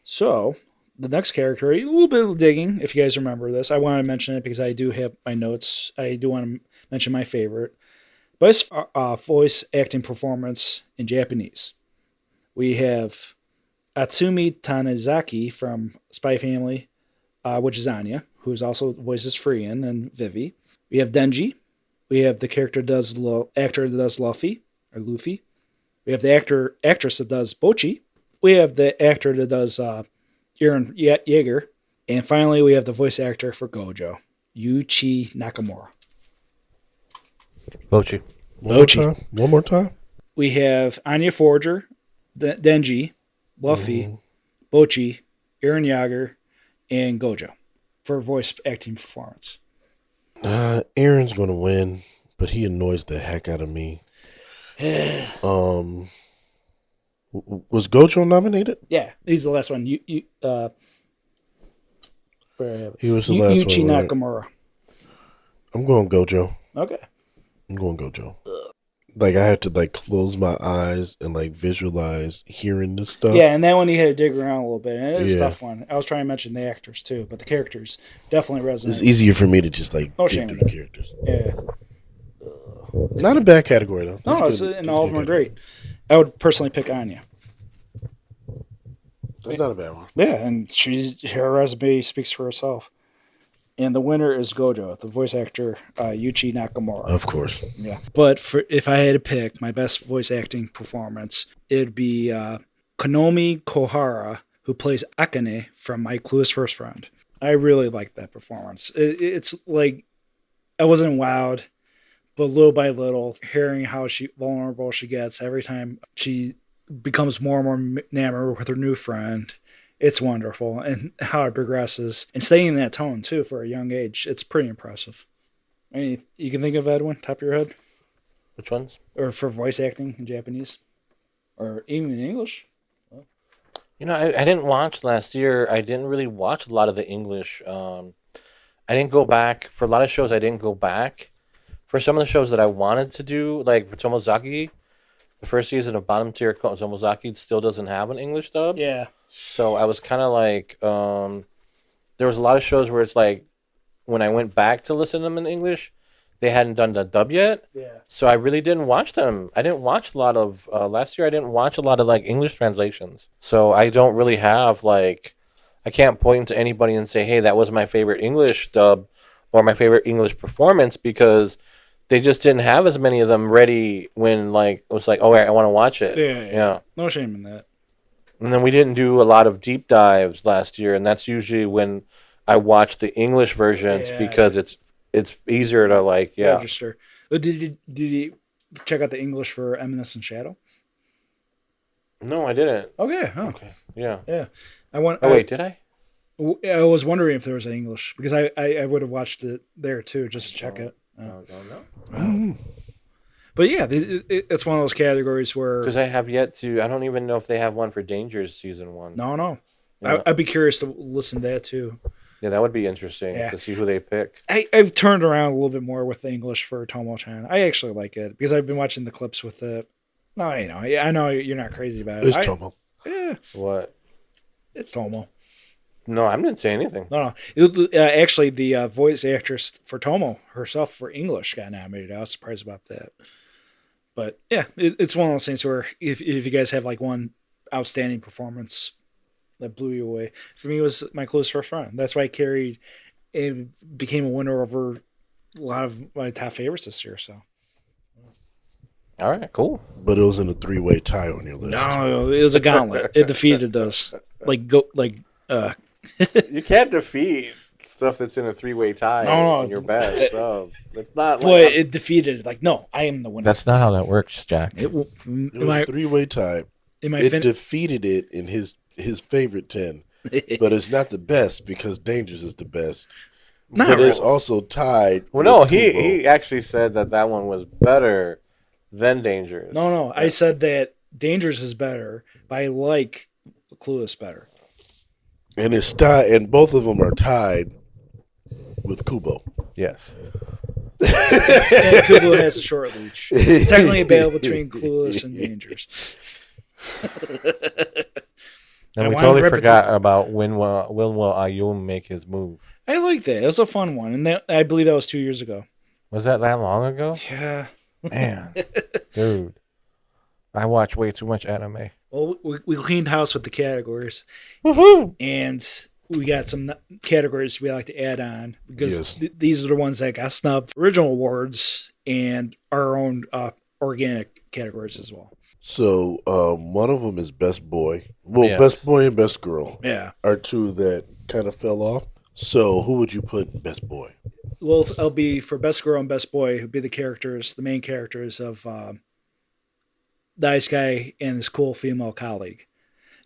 So the next character, a little bit of digging. If you guys remember this, I want to mention it because I do have my notes. I do want to mention my favorite. Best voice acting performance in Japanese. We have Atsumi Tanizaki from Spy Family, which is Anya, who also voices Frieren and Vivi. We have Denji. We have the actor that does Luffy. We have the actress that does Bochi. We have the actor that does Eren Yeager. And finally, we have the voice actor for Gojo, Yuichi Nakamura. Bochi. One more time. We have Anya Forger, Denji, Luffy, Bochi, Eren Yeager, and Gojo for voice acting performance. Eren's going to win, but he annoys the heck out of me. Was Gojo nominated? Yeah, he's the last one. He was the last Yuichi one. Right? Nakamura. I'm going Gojo. Okay. I'm going Gojo. Like I had to close my eyes and visualize hearing this stuff. Yeah, and that one you had to dig around a little bit. And it's a Yeah. tough one. I was trying to mention the actors too, but the characters definitely resonate. It's easier for me to just No dig shame through in the it. characters. Yeah. Not a bad category though. No, and all of them are great. I would personally pick Anya. That's not a bad one. Yeah, and her resume speaks for herself. And the winner is Gojo, the voice actor Yuichi Nakamura. Of course. Yeah. But if I had to pick my best voice acting performance, it'd be Konomi Kohara, who plays Akane from My Clueless First Friend. I really like that performance. It's like I wasn't wowed, but little by little, hearing how vulnerable she gets every time she becomes more and more enamored with her new friend. It's wonderful, and how it progresses, and staying in that tone too for a young age. It's pretty impressive. Any you can think of, Edwin, top of your head, Which ones? or for voice acting in Japanese, or even in English? You know, I didn't watch last year. I didn't really watch a lot of the English. I didn't go back for a lot of shows. I didn't go back for some of the shows that I wanted to do, like for Tomozaki. The first season of Bottom Tier Tomozaki still doesn't have an English dub. Yeah. So I was kind of like, there was a lot of shows where it's like, when I went back to listen to them in English, they hadn't done the dub yet. Yeah. So I really didn't watch them. I didn't watch a lot of, last year I didn't watch a lot of like English translations. So I don't really have like, I can't point to anybody and say, hey, that was my favorite English dub or my favorite English performance, because they just didn't have as many of them ready when like, it was like, oh, I want to watch it. Yeah. No shame in that. And then we didn't do a lot of deep dives last year, and that's usually when I watch the English versions because it's easier to like register. Did you check out the English for Eminence Shadow? No, I didn't. Okay. Oh. Okay. Yeah. Yeah. Wait, did I? I was wondering if there was an English, because I would have watched it there too just to check it. I don't know. But yeah, it's one of those categories where, because I have yet to. I don't even know if they have one for Dangers season 1. No. Yeah. I'd be curious to listen to that too. Yeah, that would be interesting to see who they pick. I've turned around a little bit more with the English for Tomo-chan. I actually like it because I've been watching the clips with it. No, I know you're not crazy about it. It's Tomo. Yeah, What? it's Tomo. No, I didn't say anything. No. Actually, the voice actress for Tomo herself for English got nominated. I was surprised about that. But yeah, it's one of those things where if you guys have like one outstanding performance that blew you away, for me it was My Clueless First Friend. That's why I carried and became a winner over a lot of my top favorites this year. So. All right, cool. But it was in a 3-way tie on your list. No, it was a gauntlet. It defeated those. You can't defeat stuff that's in a 3-way tie on your best. It's not like Well, it defeated it. Like, no, I am the winner. That's not how that works, Jack. It was a 3-way tie. It defeated it in his favorite 10. But it's not the best because Dangers is the best. But it's also tied. Well, no, he actually said that one was better than Dangers. No. I said that Dangers is better, but I like Clueless better. And it's tied, and both of them are tied with Kubo. Yes. And Kubo has a short leash. It's technically a battle between Clueless and Dangers. And we totally forgot about when will Ayum make his move. I like that. It was a fun one, and I believe that was 2 years ago. Was that long ago? Yeah. Man, dude, I watch way too much anime. Well, we cleaned house with the categories, and we got some categories we like to add on because these are the ones that got snubbed. Original awards and our own organic categories as well. So one of them is Best Boy. Well, Best Boy and Best Girl are two that kind of fell off. So who would you put in Best Boy? Well, it'll be for Best Girl and Best Boy, who'd be the main characters of the Ice Guy and his cool female colleague.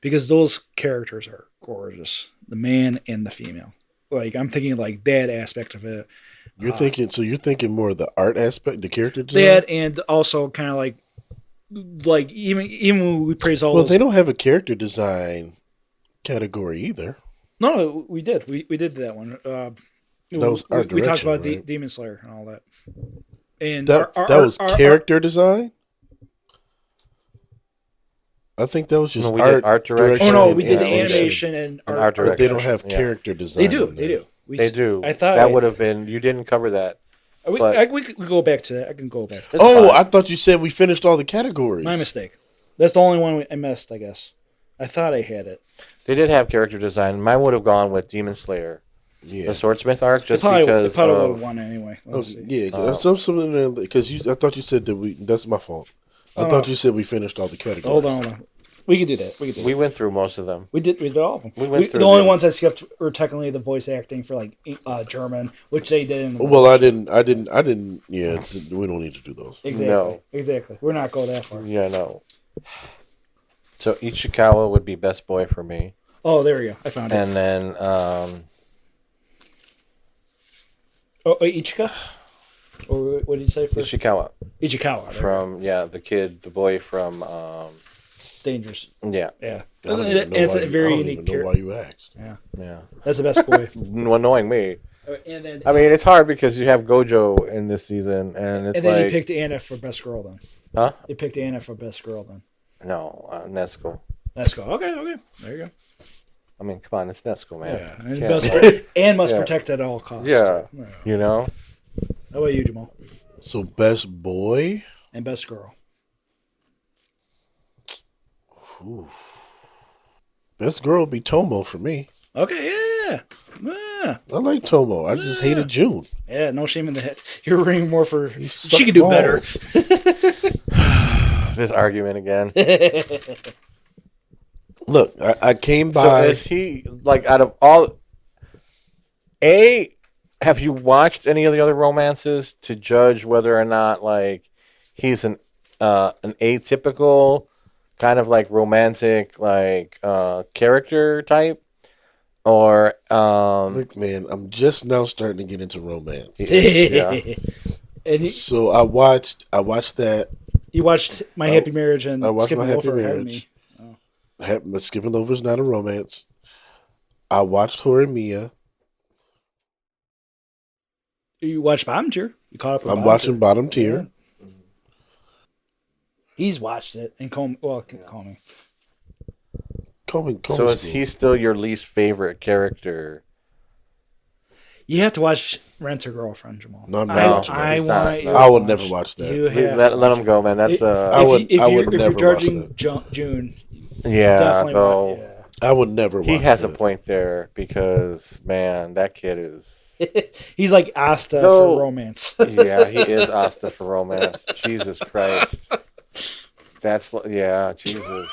Because those characters are gorgeous. The man and the female. Like, I'm thinking like that aspect of it. You're thinking more of the art aspect, the character design? That, and also kind of like even when we praise all those... they don't have a character design category either. No, we did. We did that one. That was art direction, we talked about right? Demon Slayer and all that. And that was character design? I think that was just art direction. Oh no, we did animation and art direction. But they don't have character design. They do. They do. I thought that would have been. You didn't cover that. We go back to that. I can go back. I thought you said we finished all the categories. My mistake. That's the only one I missed, I guess. I thought I had it. They did have character design. Mine would have gone with Demon Slayer, Yeah. the Swordsmith arc, just It because probably would have of won anyway. Let Oh, me see. yeah, something in there because I thought you said that we. That's my fault. I thought you said we finished all the categories. Hold on. We could do that. we went through most of them. We did all of them. We went through the only them. ones I skipped were technically the voice acting for like German, which they did. In the Well, I didn't. Yeah, we don't need to do those. exactly. No. Exactly. We're not going that far. Yeah, no. So Ichikawa would be best boy for me, Oh, there we go. I found it. and then Ichika? Or what did you say first? Ichikawa Ichikawa. from the boy from Dangerous. yeah. Yeah. I don't even know It's why a you- very I don't unique even know why character. you asked. Yeah. That's the best boy. Knowing me. And then I mean, it's hard because you have Gojo in this season, and it's and then like, he picked Anna for best girl then. huh? He picked Anna for best girl then. No, Nesco. Let's go. Okay. There you go. I mean, come on, it's Nesco, man. Yeah. And, Can't- and must Yeah. protect at all costs. Yeah. You know? How about you, Jamal? So best boy. And best girl. Ooh. Best girl would be Tomo for me. Okay. Yeah. I like Tomo. I just hated June. Yeah. No shame in the head. You're ringing more for. He She could do better. This argument again. Look, I came So by. is he, like, out of all... have you watched any of the other romances to judge whether or not, like, he's an atypical kind of, like, romantic, like, character type? Or, Look, man, I'm just now starting to get into romance. yeah. And So I watched that. you watched My Happy Marriage and I watched Skipping My Happy Over Had Marriage. Me. But Skipping Over is not a romance. I watched Horimiya. You watched Bottom Tier. You caught up with I'm watching Bottom Tier. Yeah. He's watched it and call me. Call me So is school. he still your least favorite character? You have to watch Rent a Girlfriend, Jamal. No, I'm not I, watching that. I He's not. want you No. to I would watch. never watch that. You Let, have to let watch him go, man. That's I would if never you're watch judging that. June, yeah, definitely though. watch. I would never watch He has a that. point there because, man, that kid is. Yeah. He's like Asta No. for romance. Yeah, he is Asta for romance. Jesus Christ. Jesus.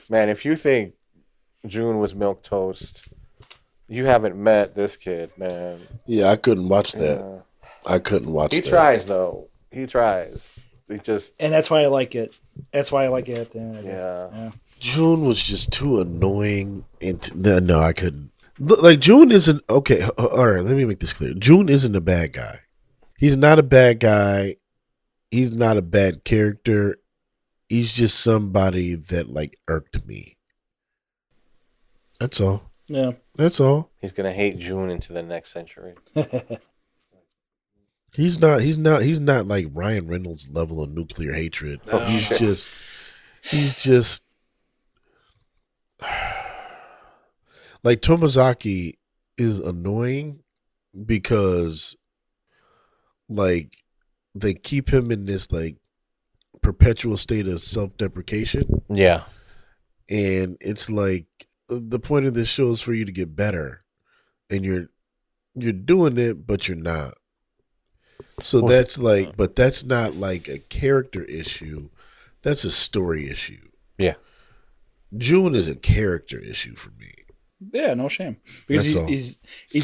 Man, if you think June was milk toast, you haven't met this kid, man. Yeah, I couldn't watch that. Yeah. I couldn't watch He that. tries, though. He tries. He just, And that's why I like it. That's why I like it at the end of the day. yeah. June was just too annoying. No, I couldn't. Like, June isn't... Okay, all right, let me make this clear. June isn't a bad guy. He's not a bad guy. He's not a bad character. He's just somebody that, like, irked me. That's all. Yeah. That's all. He's going to hate June into the next century. He's not like Ryan Reynolds level of nuclear hatred. Oh, he's shit. just like Tomazaki is annoying because like they keep him in this like perpetual state of self-deprecation, Yeah. and it's like the point of this show is for you to get better, and you're doing it but you're not. So that's like, but that's not like a character issue. That's a story issue. Yeah. June is a character issue for me. Yeah, no shame. Because That's all. he's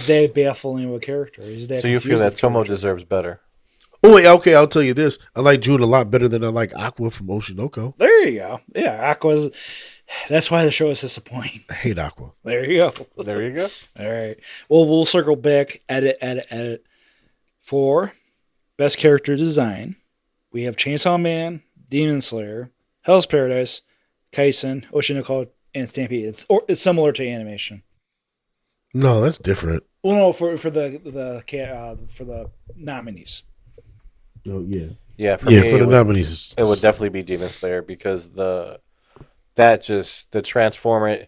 that baffling of a character. He's that So you feel confusing that Tomo character. deserves better? Oh wait, okay, I'll tell you this. I like June a lot better than I like Aqua from Oshinoko. There you go. Yeah, Aqua's. That's why the show is disappointing. I hate Aqua. There you go. There you go. All right. Well, we'll circle back. Edit. For best character design, we have Chainsaw Man, Demon Slayer, Hell's Paradise, Kaisen, Oshinoko, and Stampede. It's similar to animation. No, that's different. Well, no, for the nominees. Oh yeah. Yeah, Yeah, me, for the it would- nominees. It would definitely be Demon Slayer because the transformer,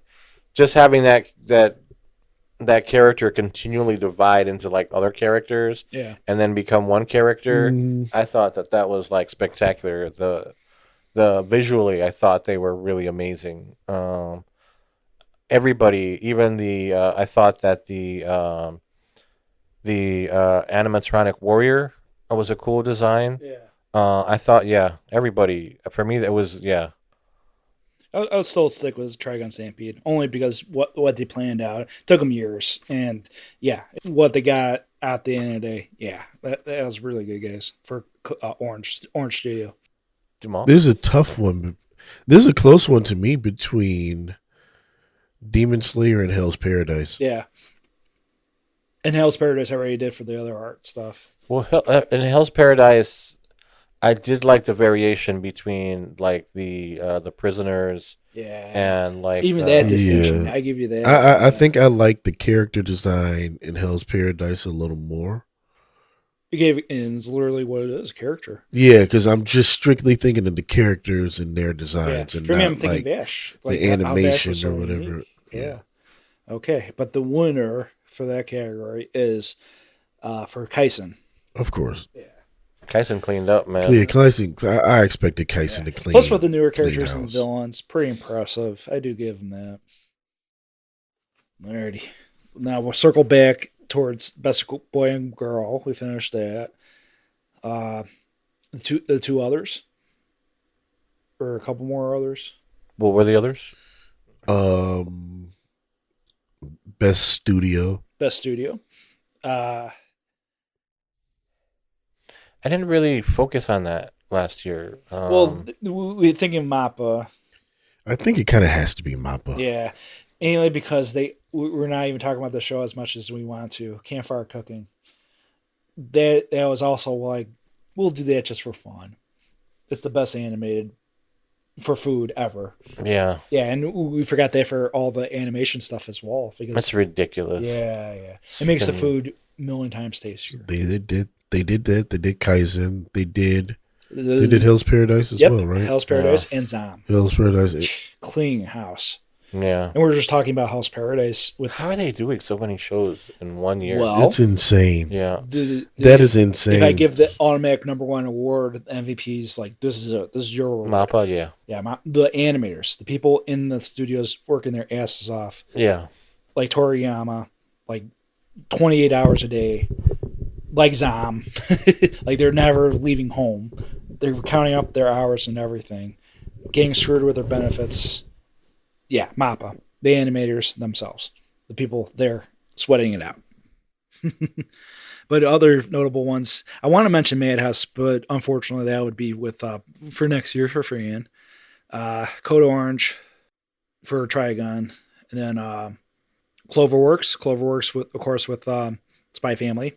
just having that character continually divide into like other characters Yeah. and then become one character. I thought that was like spectacular. the visually, I thought they were really amazing. Everybody, even I thought that the animatronic warrior was a cool design. Yeah. I thought, yeah, everybody for me it was yeah. I would still stick with Trigon Stampede only because what they planned out took them years, and yeah, what they got at the end of the day, yeah, that was really good, guys, for Orange Studio. Jamal? This is a tough one. This is a close one to me between Demon Slayer and Hell's Paradise. Yeah, and Hell's Paradise I already did for the other art stuff. Well, in Hell's Paradise, I did like the variation between like the prisoners Yeah, and like even that distinction, Yeah. I give you that. I think I like the character design in Hell's Paradise a little more. You gave and it's literally what it is, character. Yeah, because I'm just strictly thinking of the characters and their designs, Yeah. and For me, not I'm thinking like Vash, the how Vash animation was so or whatever. unique. Yeah. Okay, but the winner for that category is for Kaisen. Of course. Yeah. Kaisen cleaned up, man. Yeah, Kaisen, I expected Kaisen to clean. Plus, with the newer clean characters and house. villains, pretty impressive. I do give them that. Alrighty. Now we'll circle back towards best boy and girl. We finished that. The two others, or a couple more others. What were the others? Best studio. Best studio. I didn't really focus on that last year. We're thinking Mappa. I think it kind of has to be Mappa. Yeah, mainly because we're not even talking about the show as much as we want to. Campfire cooking. That was also like, we'll do that just for fun. It's the best animated for food ever. Yeah, Yeah, and we forgot that for all the animation stuff as well. Because that's ridiculous. yeah, it makes the food a million times tastier. They did that. They did Kaizen. They did Hell's Paradise as well, right? Hell's Paradise and Zom. Hell's Paradise. Clean house. Yeah. And we're just talking about Hell's Paradise with How are they doing so many shows in 1 year? Well, It's insane. yeah. That is insane. If I give the automatic #1 award, MVPs, like this is your award. Mappa, yeah. Yeah, the animators, the people in the studios working their asses off, Yeah. like Toriyama, like 28 hours a day, like Zom, like they're never leaving home. They're counting up their hours and everything, getting screwed with their benefits. Yeah, Mappa, the animators themselves, the people there sweating it out. But other notable ones, I want to mention Madhouse, but unfortunately that would be with for next year for Freehan. Code Orange for Trigon, and then Cloverworks with, of course, with Spy Family,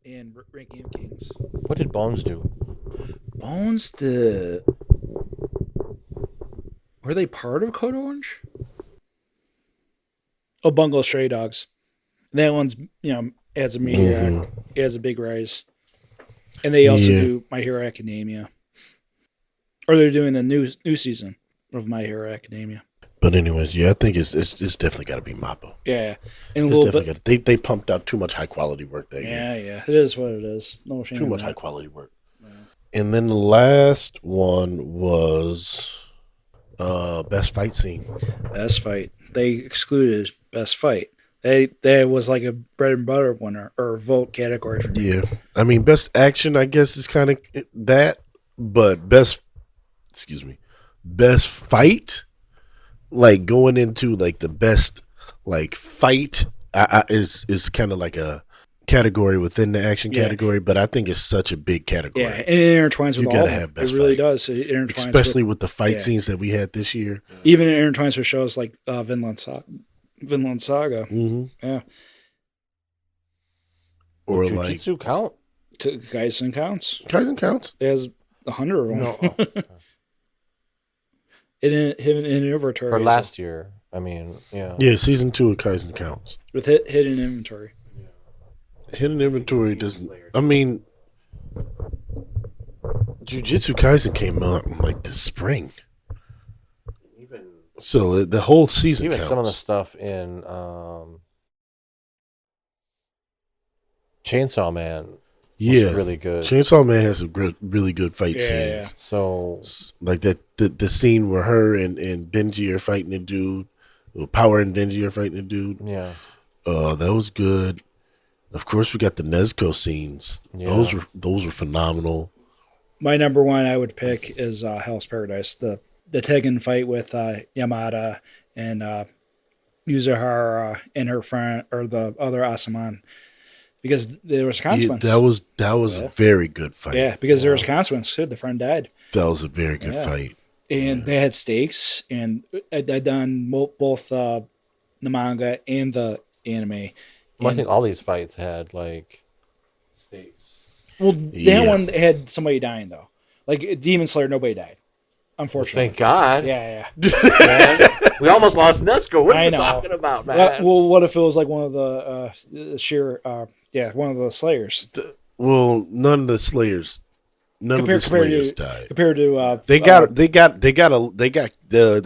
and Ranking of Kings. What did Bones do? Bones, were they part of Code Orange? Oh, Bungo Stray Dogs. That one's, adds a meteor, adds a big rise. And they also do My Hero Academia. Or they're doing the new season of My Hero Academia. But anyways, yeah, I think it's definitely got to be Mappa. Yeah. And a It's little definitely bit. they pumped out too much high quality work that year. Yeah. It is what it is. No shame. Too much in high that. quality work. And then the last one was best fight scene. Best fight. They excluded best fight. That was like a bread and butter winner or vote category for me. Yeah, I mean best action, I guess is kind of that, but best fight, like going into like the best like fight is kind of like a category within the action category, but I think it's such a big category. Yeah, and it intertwines with You all gotta of them. have best It really fight. does. It intertwines Especially with the fight yeah. scenes that we had this year. even it intertwines with shows like Vinland Saga. Mm-hmm. Yeah. Or Does like Jujutsu count? Kaisen counts. Kaizen counts. It has 100 of them. No. Hidden inventory. For last year. I mean, yeah. Yeah, season 2 of Kaizen counts. With hidden inventory. Hidden inventory doesn't. I mean, Jujutsu Kaisen came out in like this spring, Even so the whole season counts. some of the stuff in Chainsaw Man. Yeah, really good. Chainsaw Man has some really good fight Yeah. scenes. So Like that, the scene where her and Denji are fighting a dude, or Power and Denji are fighting a dude. yeah, That was good. Of course, we got the Nezuko scenes. Yeah. Those were phenomenal. My number one I would pick is Hell's Paradise. The Tekken fight with Yamada and Yuzahara and her friend or the other Asaman, because there was consequence. Yeah, that was a very good fight. Yeah, because there was consequence. The friend died. That was a very good fight. And they had stakes, and I'd done both the manga and the anime. well, I think all these fights had like stakes. Well, that one had somebody dying though. Like Demon Slayer, nobody died. Unfortunately. Thank God. Yeah. Man, we almost lost Nesco. What are I you know. talking about, man? Well, what if it was like one of the one of the Slayers? Well, none of the Slayers died. Compared to They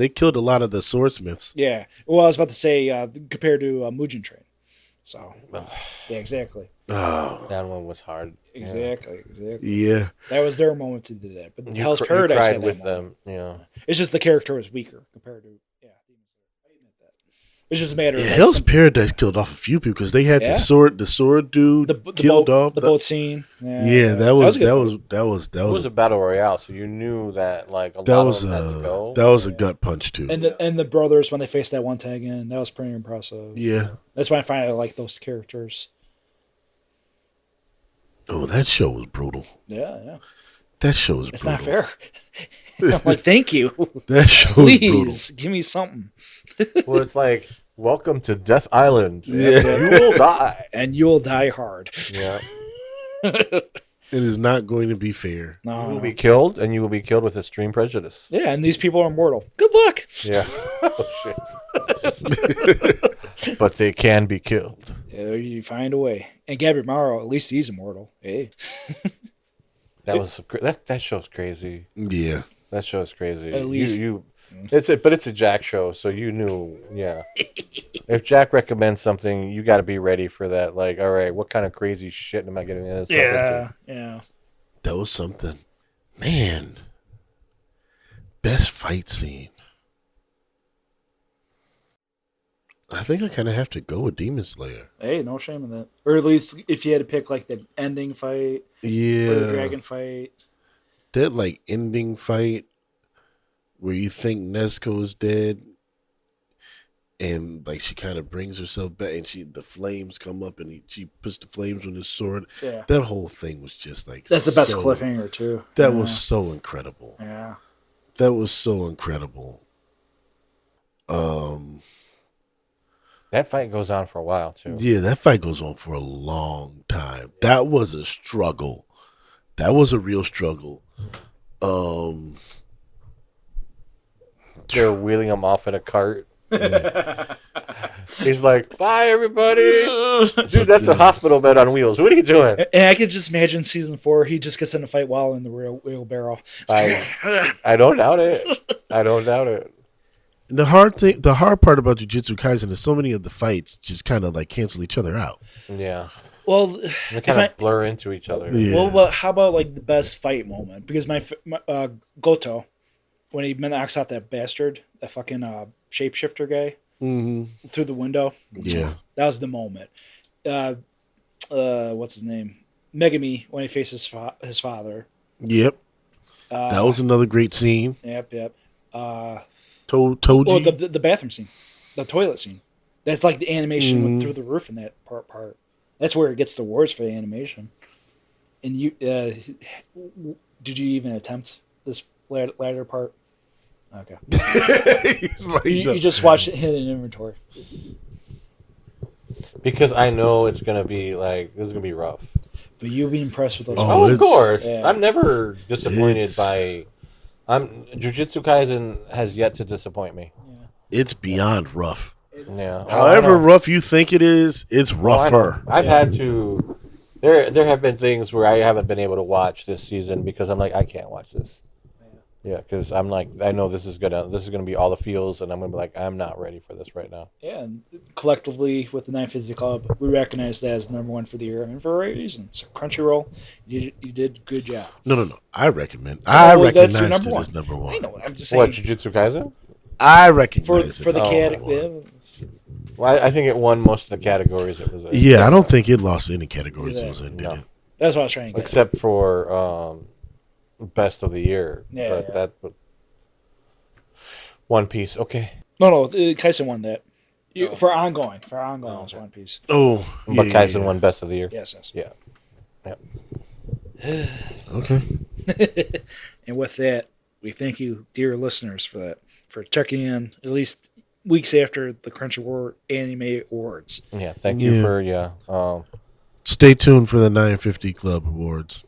killed a lot of the swordsmiths. yeah. Well, I was about to say compared to Mugen Train. So yeah, exactly. Oh, that one was hard. Exactly. yeah. That was their moment to do that. But You Hell's you Paradise cried had that with moment. them. Yeah. It's just the character was weaker compared to Demon Slayer. I admit that. It's just a matter of like, Hell's Paradise killed off a few people because they had the sword dude the killed boat, off the boat scene. that was It was a battle royale, so you knew that like a lot of them had to go. that was a gut punch too. And the brothers when they faced that one tag in, that was pretty impressive. Yeah. That's why I find I like those characters. Oh, that show was brutal. Yeah. That show was It's brutal. not fair. I'm like, thank you. That show was brutal. Please give me something. Well, it's like, welcome to Death Island. Yeah. You will die. And you'll die hard. Yeah. It is not going to be fair. You No. will be killed, and you will be killed with extreme prejudice. Yeah, and these people are immortal. Good luck. Yeah. Oh, shit. But they can be killed. Yeah, you find a way. And Gabriel Morrow, at least he's immortal. Hey. That show's crazy. Yeah. That show's crazy. At least- But it's a Jack show, so you knew. Yeah. If Jack recommends something, you got to be ready for that. Like, all right, what kind of crazy shit am I getting into? Yeah. That was something. Man. Best fight scene. I think I kind of have to go with Demon Slayer. Hey, no shame in that. Or at least if you had to pick like the ending fight Yeah. or the dragon fight. That like ending fight where you think Nezuko is dead and like she kind of brings herself back and the flames come up and she puts the flames on his sword. Yeah. That whole thing was just like That's the best cliffhanger too. That was so incredible. Yeah. That was so incredible. That fight goes on for a while, too. Yeah, that fight goes on for a long time. That was a struggle. That was a real struggle. They're wheeling him off in a cart. He's like, bye, everybody. Dude, that's a hospital bed on wheels. What are you doing? And I could just imagine season 4, he just gets in a fight while in the wheelbarrow. I don't doubt it. I don't doubt it. The hard part about Jujutsu Kaisen is so many of the fights just kind of like cancel each other out. Yeah. Well, They kind of blur into each other. Yeah. well, but how about like the best fight moment? Because my Goto, when he knocks out that bastard, that fucking shapeshifter guy through the window. Yeah. That was the moment. What's his name? Megami when he faces his father. Yep. That was another great scene. Yep. Toji. Well, the bathroom scene, the toilet scene. That's like the animation went through the roof in that part. That's where it gets the awards for the animation. And you, did you even attempt this latter part? Okay. He's like, You just watched it hit in inventory. Because I know it's going to be like, this is going to be rough. But you'll be impressed with those. Oh, Oh, of course. Yeah. I'm never disappointed by... Jujutsu Kaisen has yet to disappoint me. it's beyond rough. Yeah. However rough you think it is, it's rougher. I've had to... There have been things where I haven't been able to watch this season because I'm like, I can't watch this. Yeah, because I'm like, I know this is gonna be all the feels, and I'm gonna be like, I'm not ready for this right now. Yeah, and collectively with the 950 Club, we recognize that as number one for the year, and for a right reason. So Crunchyroll, you did a good job. No. I recommend. Oh, I well, that's recognize your it number as number I one. know. I'm just What, saying Jujutsu Kaisen? I for recognize for it the as number one. category. Well, I think it won most of the categories it was in. Yeah, I don't think it lost any categories it was in, did No. it? That's what I was trying to get. Except for best of the year. Yeah, But yeah. that One Piece. Okay. No, Kaisen won that. For ongoing, was One Piece. Oh, But Kaisen won best of the year. Yes. Yeah. Okay. And with that, we thank you, dear listeners, for checking in at least weeks after the Crunchyroll Anime Awards. Yeah. Thank you for Stay tuned for the 950 Club Awards.